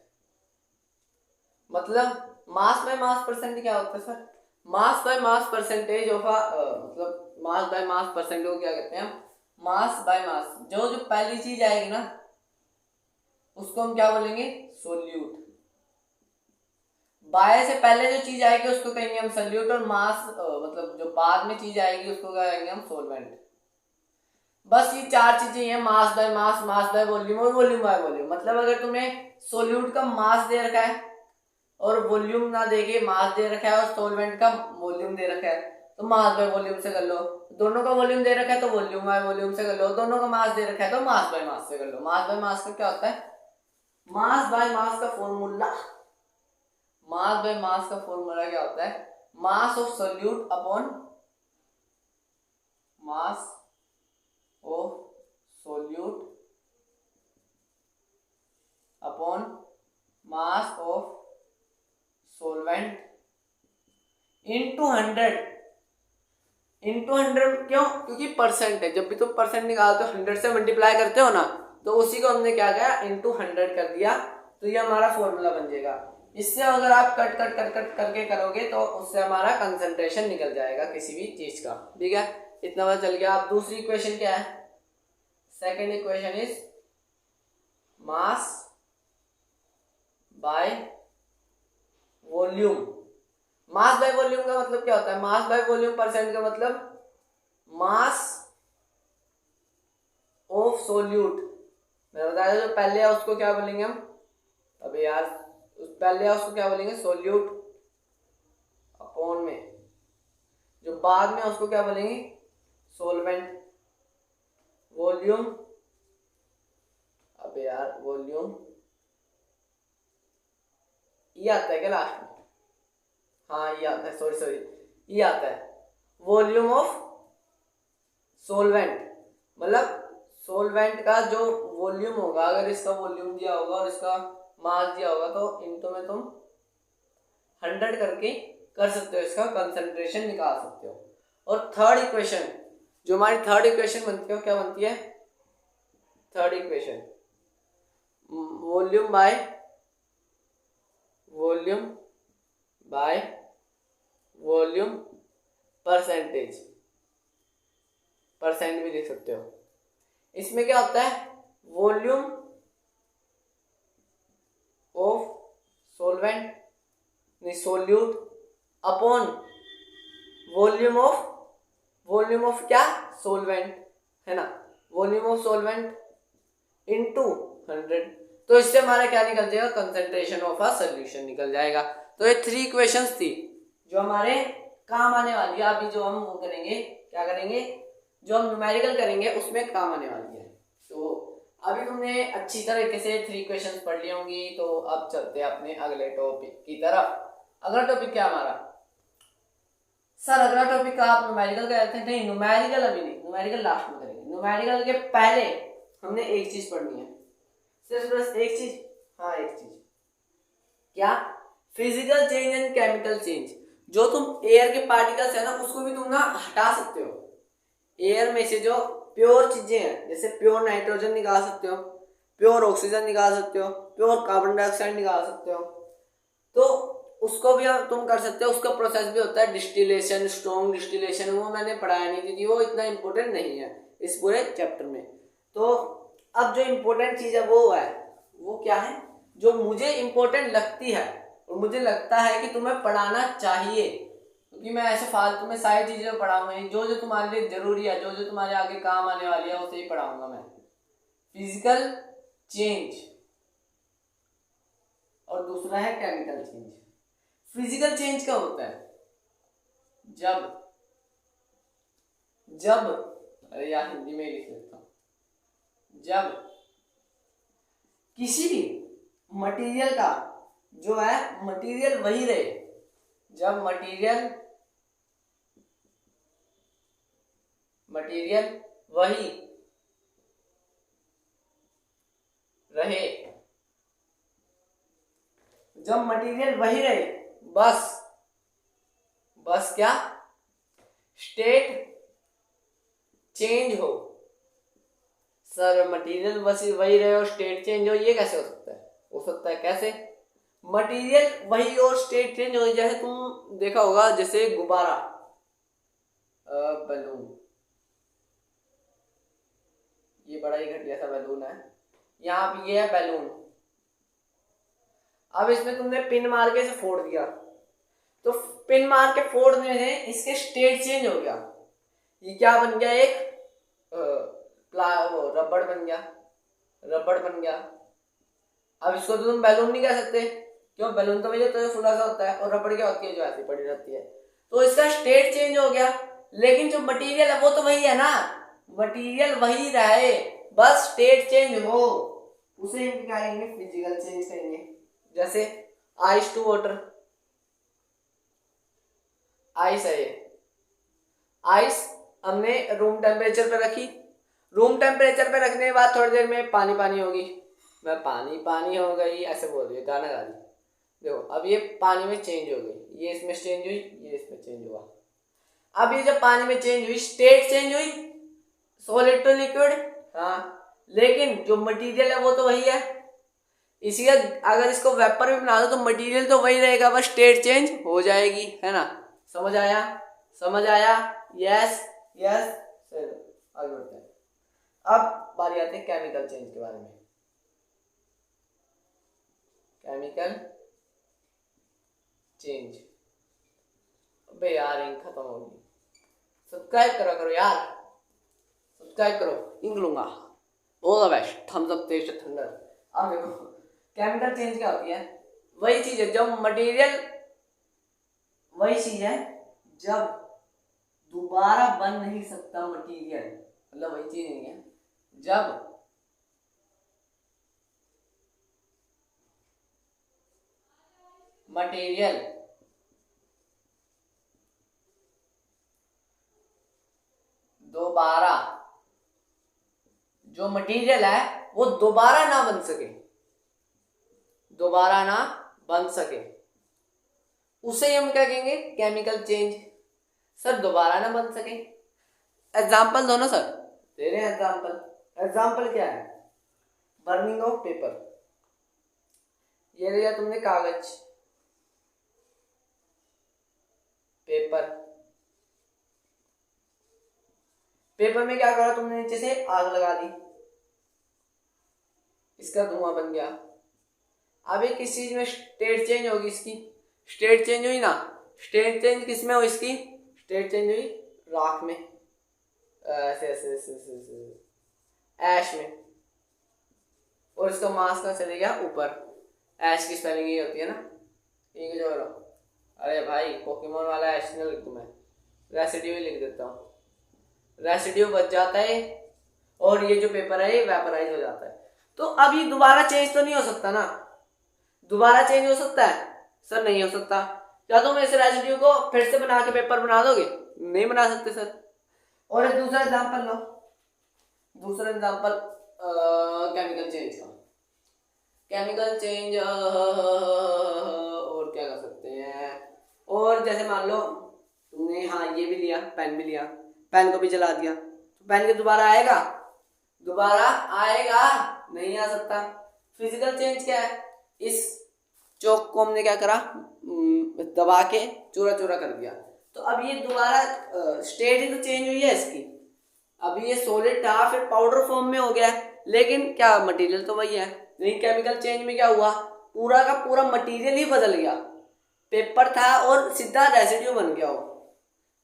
मतलब मास बाय मास परसेंट क्या होता है sir, mass by mass percentage of मतलब मास बाय मास परसेंट को क्या कहते हैं, मास बाय मास। जो जो पहली चीज आएगी ना उसको हम क्या बोलेंगे, सोल्यूट। बाय से पहले जो चीज आएगी उसको कहेंगे हम सोल्यूट, और मास मतलब जो बाद में चीज आएगी उसको क्या कहेंगे हम, सोलवेंट। बस ये 4 चीजें हैं, mass by mass, mass by volume और वॉल्यूम बाय वॉल्यूम। मतलब अगर तुम्हें सोल्यूट का मास दे रखा है और वॉल्यूम ना देके मास दे रखा है और सोलवेंट का वॉल्यूम दे रखा है तो मास बाय वॉल्यूम से कर लो। दोनों का वॉल्यूम दे रखा है तो वॉल्यूम बाय वॉल्यूम से कर लो। दोनों का मास दे रखा है तो मास बाय मास से कर लो। मास बाय मास का क्या होता है, मास बाय मास का फॉर्मूला, मास बाय मास का फॉर्मूला क्या होता है, mass of solute upon mass of solute upon mass of solvent into 100। Into 100 क्यों, क्योंकि परसेंट है। जब भी तुम परसेंट निकालते हो 100 से मल्टीप्लाई करते हो ना, तो उसी को हमने क्या किया, इनटू 100 कर दिया, तो ये हमारा फॉर्मूला बन जाएगा। इससे अगर आप कट करके करोगे तो उससे हमारा कंसंट्रेशन निकल जाएगा किसी भी चीज का। ठीक है, इतना पता चल गया। अब दूसरी इक्वेशन क्या है, second equation is mass by volume. Mass by volume का मतलब क्या होता है, मास बाय वॉल्यूम परसेंट का मतलब मास ऑफ सोल्यूट। मैंने बताया जो पहले है उसको क्या बोलेंगे हम, अबे यार पहले है उसको क्या बोलेंगे, सोल्यूट, अपॉन में जो बाद में उसको क्या बोलेंगे, सोलवेंट। वॉल्यूम, अबे यार वॉल्यूम ये आता है क्या लास्ट में, हाँ ये आता है, सॉरी ये आता है वॉल्यूम ऑफ सोलवेंट। मतलब सोलवेंट का जो वॉल्यूम होगा, अगर इसका वॉल्यूम दिया होगा और इसका मास दिया होगा तो इनको में तुम 100 करके कर सकते हो, इसका कंसंट्रेशन निकाल सकते हो। और थर्ड इक्वेशन जो हमारी थर्ड इक्वेशन बनती है क्या बनती है, third equation volume by volume percentage, percent भी लिख सकते हो। इसमें क्या होता है, वॉल्यूम ऑफ सोलवेंट नहीं सोल्यूट अपॉन वॉल्यूम ऑफ क्या, सोलवेंट है ना, वॉल्यूम ऑफ सोलवेंट इनटू 100। तो इससे हमारा क्या निकल जाएगा, कंसंट्रेशन ऑफ अ सॉल्यूशन निकल जाएगा। तो ये 3 इक्वेशंस थी जो हमारे काम आने वाली है। अभी जो हम वो करेंगे, क्या करेंगे, जो हम न्यूमेरिकल करेंगे उसमें काम आने वाली है। तो अभी तुमने अच्छी तरीके से 3 इक्वेशंस पढ़ ली होंगी। तो अब चलते हैं अपने अगले टॉपिक की तरफ। अगला टॉपिक क्या हमारा, सर अगला टॉपिक का आप न्यूमेरिकल करते हैं, नहीं न्यूमेरिकल अभी नहीं, न्यूमेरिकल लास्ट में करेंगे। न्यूमेरिकल के पहले हमने एक चीज पढ़नी है, सिर्फ बस एक चीज, हाँ एक चीज, क्या, physical change and chemical change. जो तुम एयर के पार्टिकल्स है ना उसको भी तुम ना हटा सकते हो। एयर में से जो प्योर चीजें हैं, जैसे प्योर नाइट्रोजन निकाल सकते हो, प्योर ऑक्सीजन निकाल सकते हो, प्योर कार्बन डाइऑक्साइड निकाल सकते हो। तो उसको भी तुम कर सकते हो। उसका प्रोसेस भी होता है डिस्टिलेशन, स्ट्रॉन्ग डिस्टिलेशन, वो मैंने पढ़ाया नहीं क्योंकि वो इतना इंपॉर्टेंट नहीं है इस पूरे चैप्टर में। तो अब जो इम्पोर्टेंट चीज़ है वो है, वो क्या है, जो मुझे इम्पोर्टेंट लगती है और मुझे लगता है कि तुम्हें पढ़ाना चाहिए, क्योंकि मैं ऐसे फालतू में सारी चीज़ें पढ़ाऊंगा, जो जो तुम्हारे लिए जरूरी है, जो जो तुम्हारे आगे काम आने वाली है, उसे ही पढ़ाऊंगा मैं। फिजिकल चेंज और दूसरा है केमिकल चेंज। फिजिकल चेंज क्या होता है, जब अरे यार हिंदी में लिख लेता हूं, जब किसी भी मटेरियल का जो है मटेरियल वही रहे, जब मटेरियल वही रहे, जब मटेरियल वही रहे, बस क्या, स्टेट चेंज हो। सर मटेरियल बस वही रहे और स्टेट चेंज हो, ये कैसे हो सकता है? हो सकता है कैसे, मटेरियल वही और स्टेट चेंज हो। जैसे तुम देखा होगा, जैसे गुब्बारा, बलून, ये बड़ा ही घटिया सा बलून है, यहाँ पे ये है बैलून। अब इसमें तुमने पिन मार के इसे फोड़ दिया, तो पिन मार के फोड़ने से इसके स्टेट चेंज हो गया, ये क्या बन गया, एक रबड़ बन गया। अब इसको तो तुम बैलून नहीं कह सकते, क्यों, बैलून तो भैया तो फुला सा होता है और रबड़ क्या होती है, जो ऐसी पड़ी रहती है। तो इसका स्टेट चेंज हो गया, लेकिन जो मटेरियल है वो तो वही है ना, मटेरियल वही रहे, बस स्टेट चेंज हो, उसे हम क्या कहेंगे, फिजिकल चेंज कहेंगे। जैसे आइस टू वाटर, आइस है ये, आइस हमने रूम टेम्परेचर पे रखी, रूम टेम्परेचर पे रखने के बाद थोड़ी देर में पानी पानी होगी, मैं पानी हो गई ऐसे बोल रही है, गाना गा रही। देखो अब ये पानी में चेंज हो गई, ये इसमें चेंज हुई, ये इसमें चेंज हुआ। अब ये जब पानी में चेंज हुई, स्टेट चेंज हुई, सॉलिड टू लिक्विड, हाँ, लेकिन जो मटेरियल है वो तो वही है। इसी अगर इसको वेपर में बना दो तो मटेरियल तो वही रहेगा, बस स्टेट चेंज हो जाएगी, है ना। समझ आया, यस चलो आगे बढ़ते हैं। अब बारी आती है केमिकल चेंज के बारे में। केमिकल चेंज, अबे यार इंक खत्म होगी, सब्सक्राइब करो यार, सब्सक्राइब करो, इंक लूंगा, all the best, Thums Up, taste thunder. अब देखो केमिकल चेंज क्या होती है, वही चीज है, जब मटेरियल, वही चीज है जब दोबारा बन नहीं सकता मटेरियल, मतलब वही चीज नहीं है, जब मटेरियल दोबारा, जो मटेरियल है वो दोबारा ना बन सके, उसे हम क्या कहेंगे, केमिकल चेंज। सर दोबारा ना बन सके, एग्जाम्पल दो ना सर, दे रहे हैं एग्जाम्पल क्या है, बर्निंग ऑफ पेपर, ये लिया तुमने कागज, पेपर में क्या करा तुमने, नीचे से आग लगा दी, इसका धुआं बन गया। अब ये किस चीज में स्टेट चेंज होगी, इसकी स्टेट चेंज हुई ना, स्टेट चेंज किस में हुई, इसकी स्टेट चेंज हुई राख में, ऐश में, और इसका मास का चले गया ऊपर। ऐश की स्पेलिंग ये होती है ना, ठीक है चलो। अरे भाई पोकेमोन वाला ऐश नहीं लिख दूं मैं, रेसिड्यू ही लिख देता हूँ, रेसिड्यू बच जाता है और ये जो पेपर है ये वेपराइज हो जाता है। तो अब ये दोबारा चेंज तो नहीं हो सकता ना, दोबारा चेंज हो सकता है सर, नहीं हो सकता। क्या तुम इस रेसिड्यू को फिर से बना के पेपर बना दोगे, नहीं बना सकते सर। और एक दूसरा एग्जांपल लो, दूसरा एग्जांपल केमिकल चेंज का, केमिकल चेंज और क्या कर सकते हैं, और जैसे मान लो तुमने हाँ ये भी लिया, पेन भी लिया, पेन को भी जला दिया, तो पेन के दोबारा आएगा नहीं आ सकता। फिजिकल चेंज क्या है, इस चौक को हमने क्या करा, दबा के चूरा चूरा कर दिया। तो अब ये दोबारा स्टेट ही तो चेंज हुई है इसकी, अभी ये सॉलिड था फिर पाउडर फॉर्म में हो गया है, लेकिन क्या मटेरियल तो वही है। लेकिन केमिकल चेंज में क्या हुआ, पूरा का पूरा मटेरियल ही बदल गया, पेपर था और सीधा रेसिड्यू बन गया हो,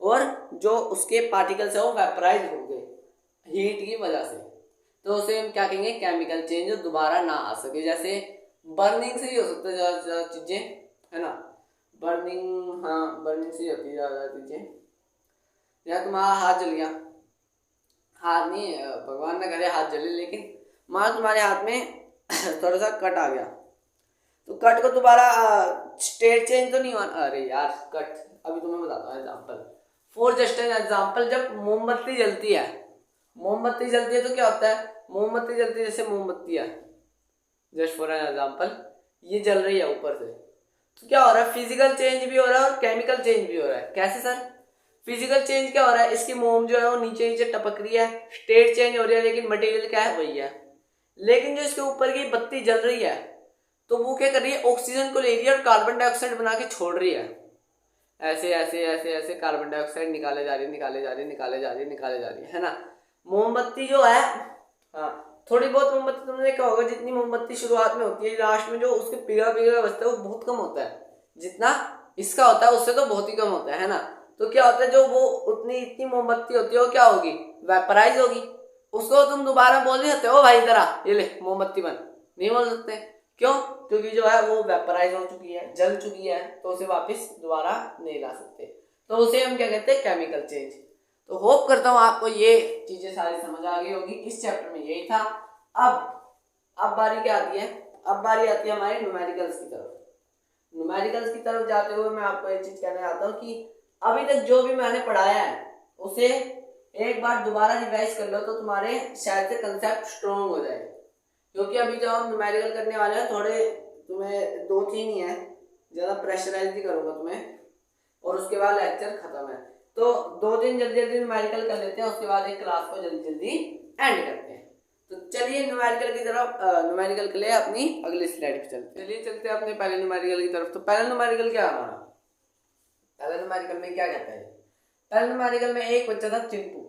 और जो उसके पार्टिकल्स है वो वेपराइज हो गए हीट की वजह से। तो उसे हम क्या कहेंगे, केमिकल चेंज, जो दोबारा ना आ सके। जैसे बर्निंग से ही हो सकता है ज़्यादा चीज़ें, है ना, बर्निंग, हाँ बर्निंग से ही होती है ज़्यादा चीज़ें। या तुम्हारा हाथ जल गया, हाथ नहीं, भगवान ना करे हाथ जले, लेकिन मान तुम्हारे हाथ में थोड़ा सा कट आ गया, तो कट को दोबारा स्टेट चेंज तो नहीं हुआ। अरे यार कट, अभी तुम्हें बताता हूँ example, for just an example, जब मोमबत्ती जलती है, मोमबत्ती जलती है तो क्या होता है, मोमबत्ती जलती है, जैसे मोमबत्ती है, जस्ट फॉर एन एग्जाम्पल, ये जल रही है ऊपर से, तो क्या हो रहा है, फिजिकल चेंज भी हो रहा है और केमिकल चेंज भी हो रहा है। कैसे सर, फिजिकल चेंज क्या हो रहा है, इसकी मोम जो है वो नीचे नीचे टपक रही है, स्टेट चेंज हो रही है, लेकिन मटेरियल क्या है वही है। लेकिन जो इसके ऊपर की बत्ती जल रही है, तो वो क्या कर रही है, ऑक्सीजन को ले रही है और कार्बन डाइऑक्साइड बना के छोड़ रही है, ऐसे ऐसे ऐसे ऐसे कार्बन डाइऑक्साइड निकाले जा रही है, निकाले जा रही है, निकाले जा रही है, निकाले जा रही है ना। मोमबत्ती जो है, हाँ थोड़ी बहुत मोमबत्ती तुमने देखा होगा, जितनी मोमबत्ती शुरुआत में होती है, लास्ट में जो उसके पिघला पिघला बचता है वो बहुत कम होता है, जितना इसका होता है उससे तो बहुत ही कम होता है ना। तो क्या होता है, जो वो उतनी इतनी मोमबत्ती होती है वो क्या होगी, वेपराइज होगी। उसको तुम दोबारा बोल नहीं सकते हो भाई जरा ये ले मोमबत्ती बन, नहीं बोल सकते, क्यों, क्योंकि जो है वो वेपराइज हो चुकी है, जल चुकी है, तो उसे वापस दोबारा नहीं ला सकते। तो उसे हम क्या कहते हैं, केमिकल चेंज। तो होप करता हूँ आपको ये चीजें सारी समझ आ गई होगी, इस चैप्टर में यही था। अब बारी क्या आती है, अब बारी आती है हमारे न्यूमेरिकल्स की तरफ। न्यूमेरिकल्स की तरफ जाते हुए मैं आपको एक चीज कहना चाहता हूँ कि अभी तक जो भी मैंने पढ़ाया है उसे एक बार दोबारा रिवाइज कर लो, तो तुम्हारे शायद से कंसेप्ट स्ट्रॉन्ग हो जाए। क्योंकि अभी जो हम न्यूमेरिकल करने वाले हैं, थोड़े तुम्हें 2-3 ही है, ज़्यादा प्रेशराइज नहीं करूँगा तुम्हें, और उसके बाद लेक्चर खत्म है। तो 2 दिन जल्दी जल्दी न्यूमेरिकल कर लेते हैं, उसके बाद एक क्लास को जल्दी जल्दी एंड करते हैं। तो चलिए न्यूमेरिकल की तरफ, न्यूमेरिकल के लिए अपनी अगली स्लाइड पे चलते हैं अपने पहले न्यूमेरिकल की तरफ। तो पहला न्यूमेरिकल क्या हमारा, पहले न्यूमेरिकल में क्या कहता है, पहले न्यूमेरिकल में एक बच्चा था चिंटू।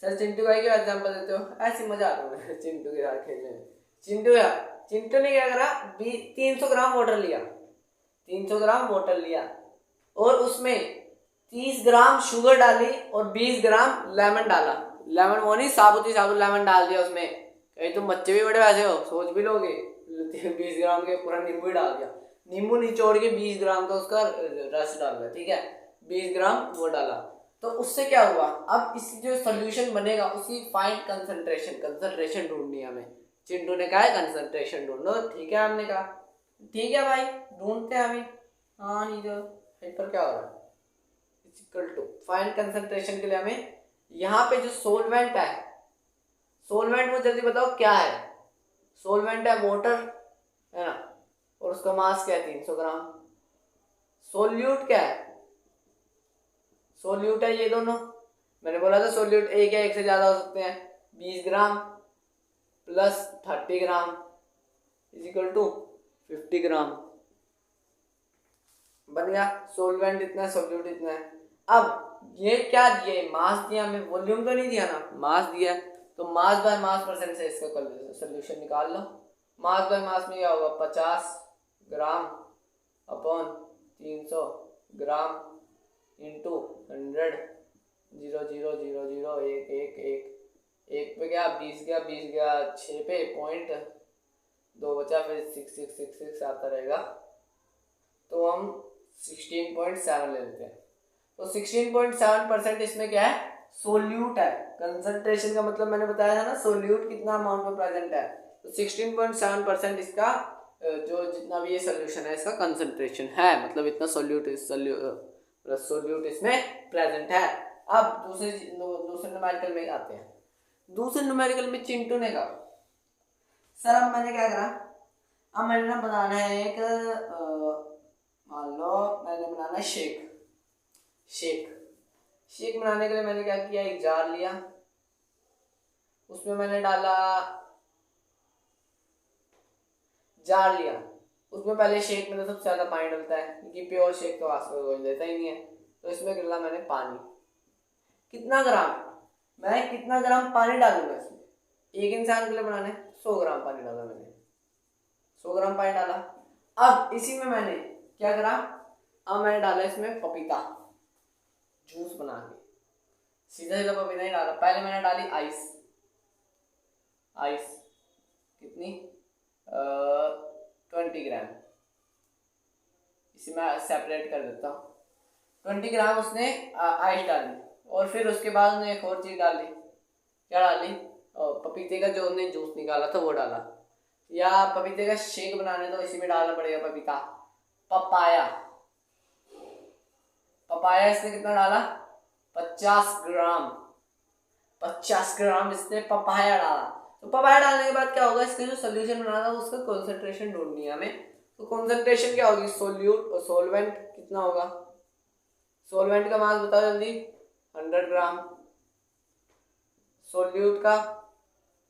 सर चिंटू का क्या एग्जांपल देते हो, ऐसे मजा आता है चिंटू के साथ खेलने में। चिंटू ने क्या करा, 300 ग्राम वाटर लिया, 300 ग्राम वाटर लिया, और उसमें 30 ग्राम शुगर डाली और 20 ग्राम लेमन डाला। लेमन वो नहीं, साबुत लेमन डाल दिया उसमें। कहीं तुम बच्चे भी बड़े वैसे हो, सोच भी लोगे, 20 ग्राम के पूरा नींबू डाल दिया, नींबू निचोड़ के 20 ग्राम का उसका रस डाल दिया, ठीक है, 20 ग्राम वो डाला। तो उससे क्या हुआ, अब इसकी जो सोल्यूशन बनेगा उसकी फाइन कंसंट्रेशन ढूंढनी है हमें। चिंटू ने कहा है कंसंट्रेशन ढूंढो, ठीक है, हमने कहा ठीक है भाई ढूंढते हैं अभी। हाँ नहीं जो पेपर क्या हो रहा है, इक्वल टू फाइन कंसंट्रेशन के लिए हमें यहाँ पे जो सोलवेंट है, सोलवेंट वो जल्दी बताओ क्या है, सोलवेंट है वाटर, है ना, और उसका मास क्या है 300 ग्राम। सोल्यूट क्या है, सोल्यूट है ये दोनों, मैंने बोला था सोल्यूट एक या एक से ज्यादा हो सकते हैं, 20 gram plus 30 gram is equal to 50 gram, बन गया सोलवेंट इतना, सोल्यूट इतना है। अब ये क्या दिया, मास दिया हमें, वॉल्यूम तो नहीं दिया ना, मास दिया, तो मास बाय मास परसेंट से इसका सोल्यूशन निकाल लो। मास बाय मास में क्या होगा, 50 ग्राम अपॉन 300 ग्राम इंटू 100, 0 0 0 0 1 1 1 1 पे गया 20 गया, 20 गया 6 पे, पॉइंट 2 बचा, फिर 6 6 6 6 आता रहेगा, तो हम 16.7 ले लेते हैं। तो 16.7% इसमें क्या है, सोल्यूट है। कंसंट्रेशन का मतलब मैंने बताया था ना, सोल्यूट कितना अमाउंट में प्रेजेंट है, तो 16.7% इसका जो जितना भी ये सोल्यूशन है इसका कंसंट्रेशन है, मतलब इतना सोल्यूट इसमें प्रेजेंट है। अब दूसरे न्यूमेरिकल में आते हैं। दूसरे न्यूमेरिकल में चिंटू ने कहा सर अब मैंने क्या करा, अब मैंने ना बनाना है एक, मान लो मैंने बनाना है शेक बनाने के लिए मैंने क्या किया, एक जार लिया, उसमें मैंने डाला जार लिया, उसमें पहले शेक में तो सबसे ज़्यादा पानी डलता है क्योंकि प्योर शेक तो वास्तव में कोई देता ही नहीं है। तो इसमें डाला मैंने पानी। कितना ग्राम, मैं कितना ग्राम पानी डालूंगा इसमें, एक इंसान के लिए बनाने 100 ग्राम पानी डाला मैंने, 100 ग्राम पानी डाला। अब इसी में मैंने क्या करा, अब मैंने डाला इसमें पपीता जूस बना के, सीधा सीधा पपीता नहीं डाला। पहले मैंने डाली आइस, आइस कितनी 20 ग्राम, इसे मैं सेपरेट कर देता हूँ। 20 ग्राम उसने आइस डाली और फिर उसके बाद उसने एक और चीज़ डाली, क्या डाली, पपीते का जो उसने जूस निकाला था वो डाला, या पपीते का शेक बनाने तो इसी में डालना पड़ेगा पपीता। पपाया, पपाया इसने कितना डाला 50 ग्राम, 50 ग्राम इसने पपाया डाला। तो पपाया डालने के बाद क्या होगा, इसका जो सोल्यूशन बना था उसका कॉन्सेंट्रेशन ढूंढनी है हमें। तो कॉन्सेंट्रेशन क्या होगी, सोलवेंट कितना होगा, सोलवेंट का मास बताओ जल्दी, 100 ग्राम। सोल्यूट का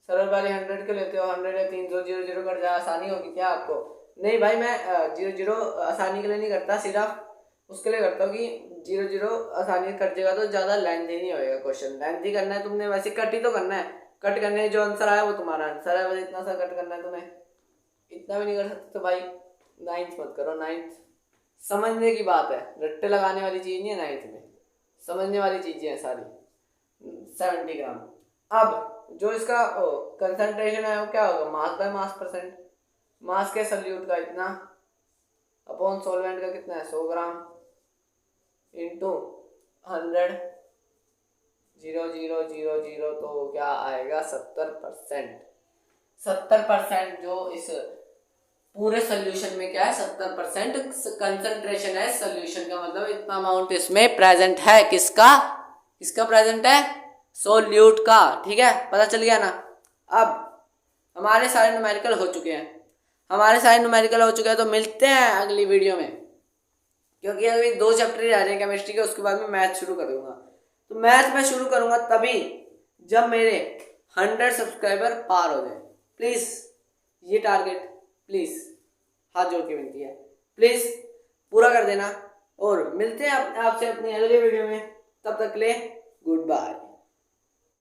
सरल वाले 100 के लेते हो, 100 या 300 0 कर जाए, आसानी होगी क्या आपको? नहीं भाई, मैं 0 आसानी के लिए नहीं करता, सिर्फ उसके लिए करता हूँ कि 0 आसानी से कट जाएगा तो ज़्यादा लेंथी नहीं होएगा क्वेश्चन। लेंथी करना है तुमने, वैसे कट ही तो करना है, कट करने जो आंसर आया वो तुम्हारा आंसर है, बस इतना सा कट करना है तुम्हें, इतना भी नहीं कर सकते तो भाई 9th मत करो। 9th समझने की बात है, रट्टे लगाने वाली चीज़ नहीं है 9th में, समझने वाली चीज़ें हैं सारी। 70 ग्राम। अब जो इसका कंसंट्रेशन है वो क्या होगा, मास बाय मास परसेंट, मास के सल्यूट का इतना अपॉन सॉल्वेंट का कितना है 100 ग्राम इंटू 100, 0 तो क्या आएगा 70%। 70% जो इस पूरे सोल्यूशन में क्या है 70% कंसंट्रेशन है सोल्यूशन का, मतलब इतना अमाउंट इसमें प्रेजेंट है, किसका, किसका प्रेजेंट है, सोल्यूट का। ठीक है, पता चल गया ना। अब हमारे सारे न्यूमेरिकल हो चुके हैं, हमारे सारे न्यूमेरिकल हो चुके हैं, तो मिलते हैं अगली वीडियो में, क्योंकि अभी 2 चैप्टर ही रह रहे हैं केमिस्ट्री के, उसके बाद में मैथ शुरू करूँगा। तो मैथ मैं शुरू करूँगा तभी जब मेरे 100 सब्सक्राइबर पार हो जाए। प्लीज़ ये टारगेट प्लीज़ हाथ जोड़ के विनती है, प्लीज़ पूरा कर देना। और मिलते हैं आपसे अपनी अगली वीडियो में, तब तक के लिए गुड बाय।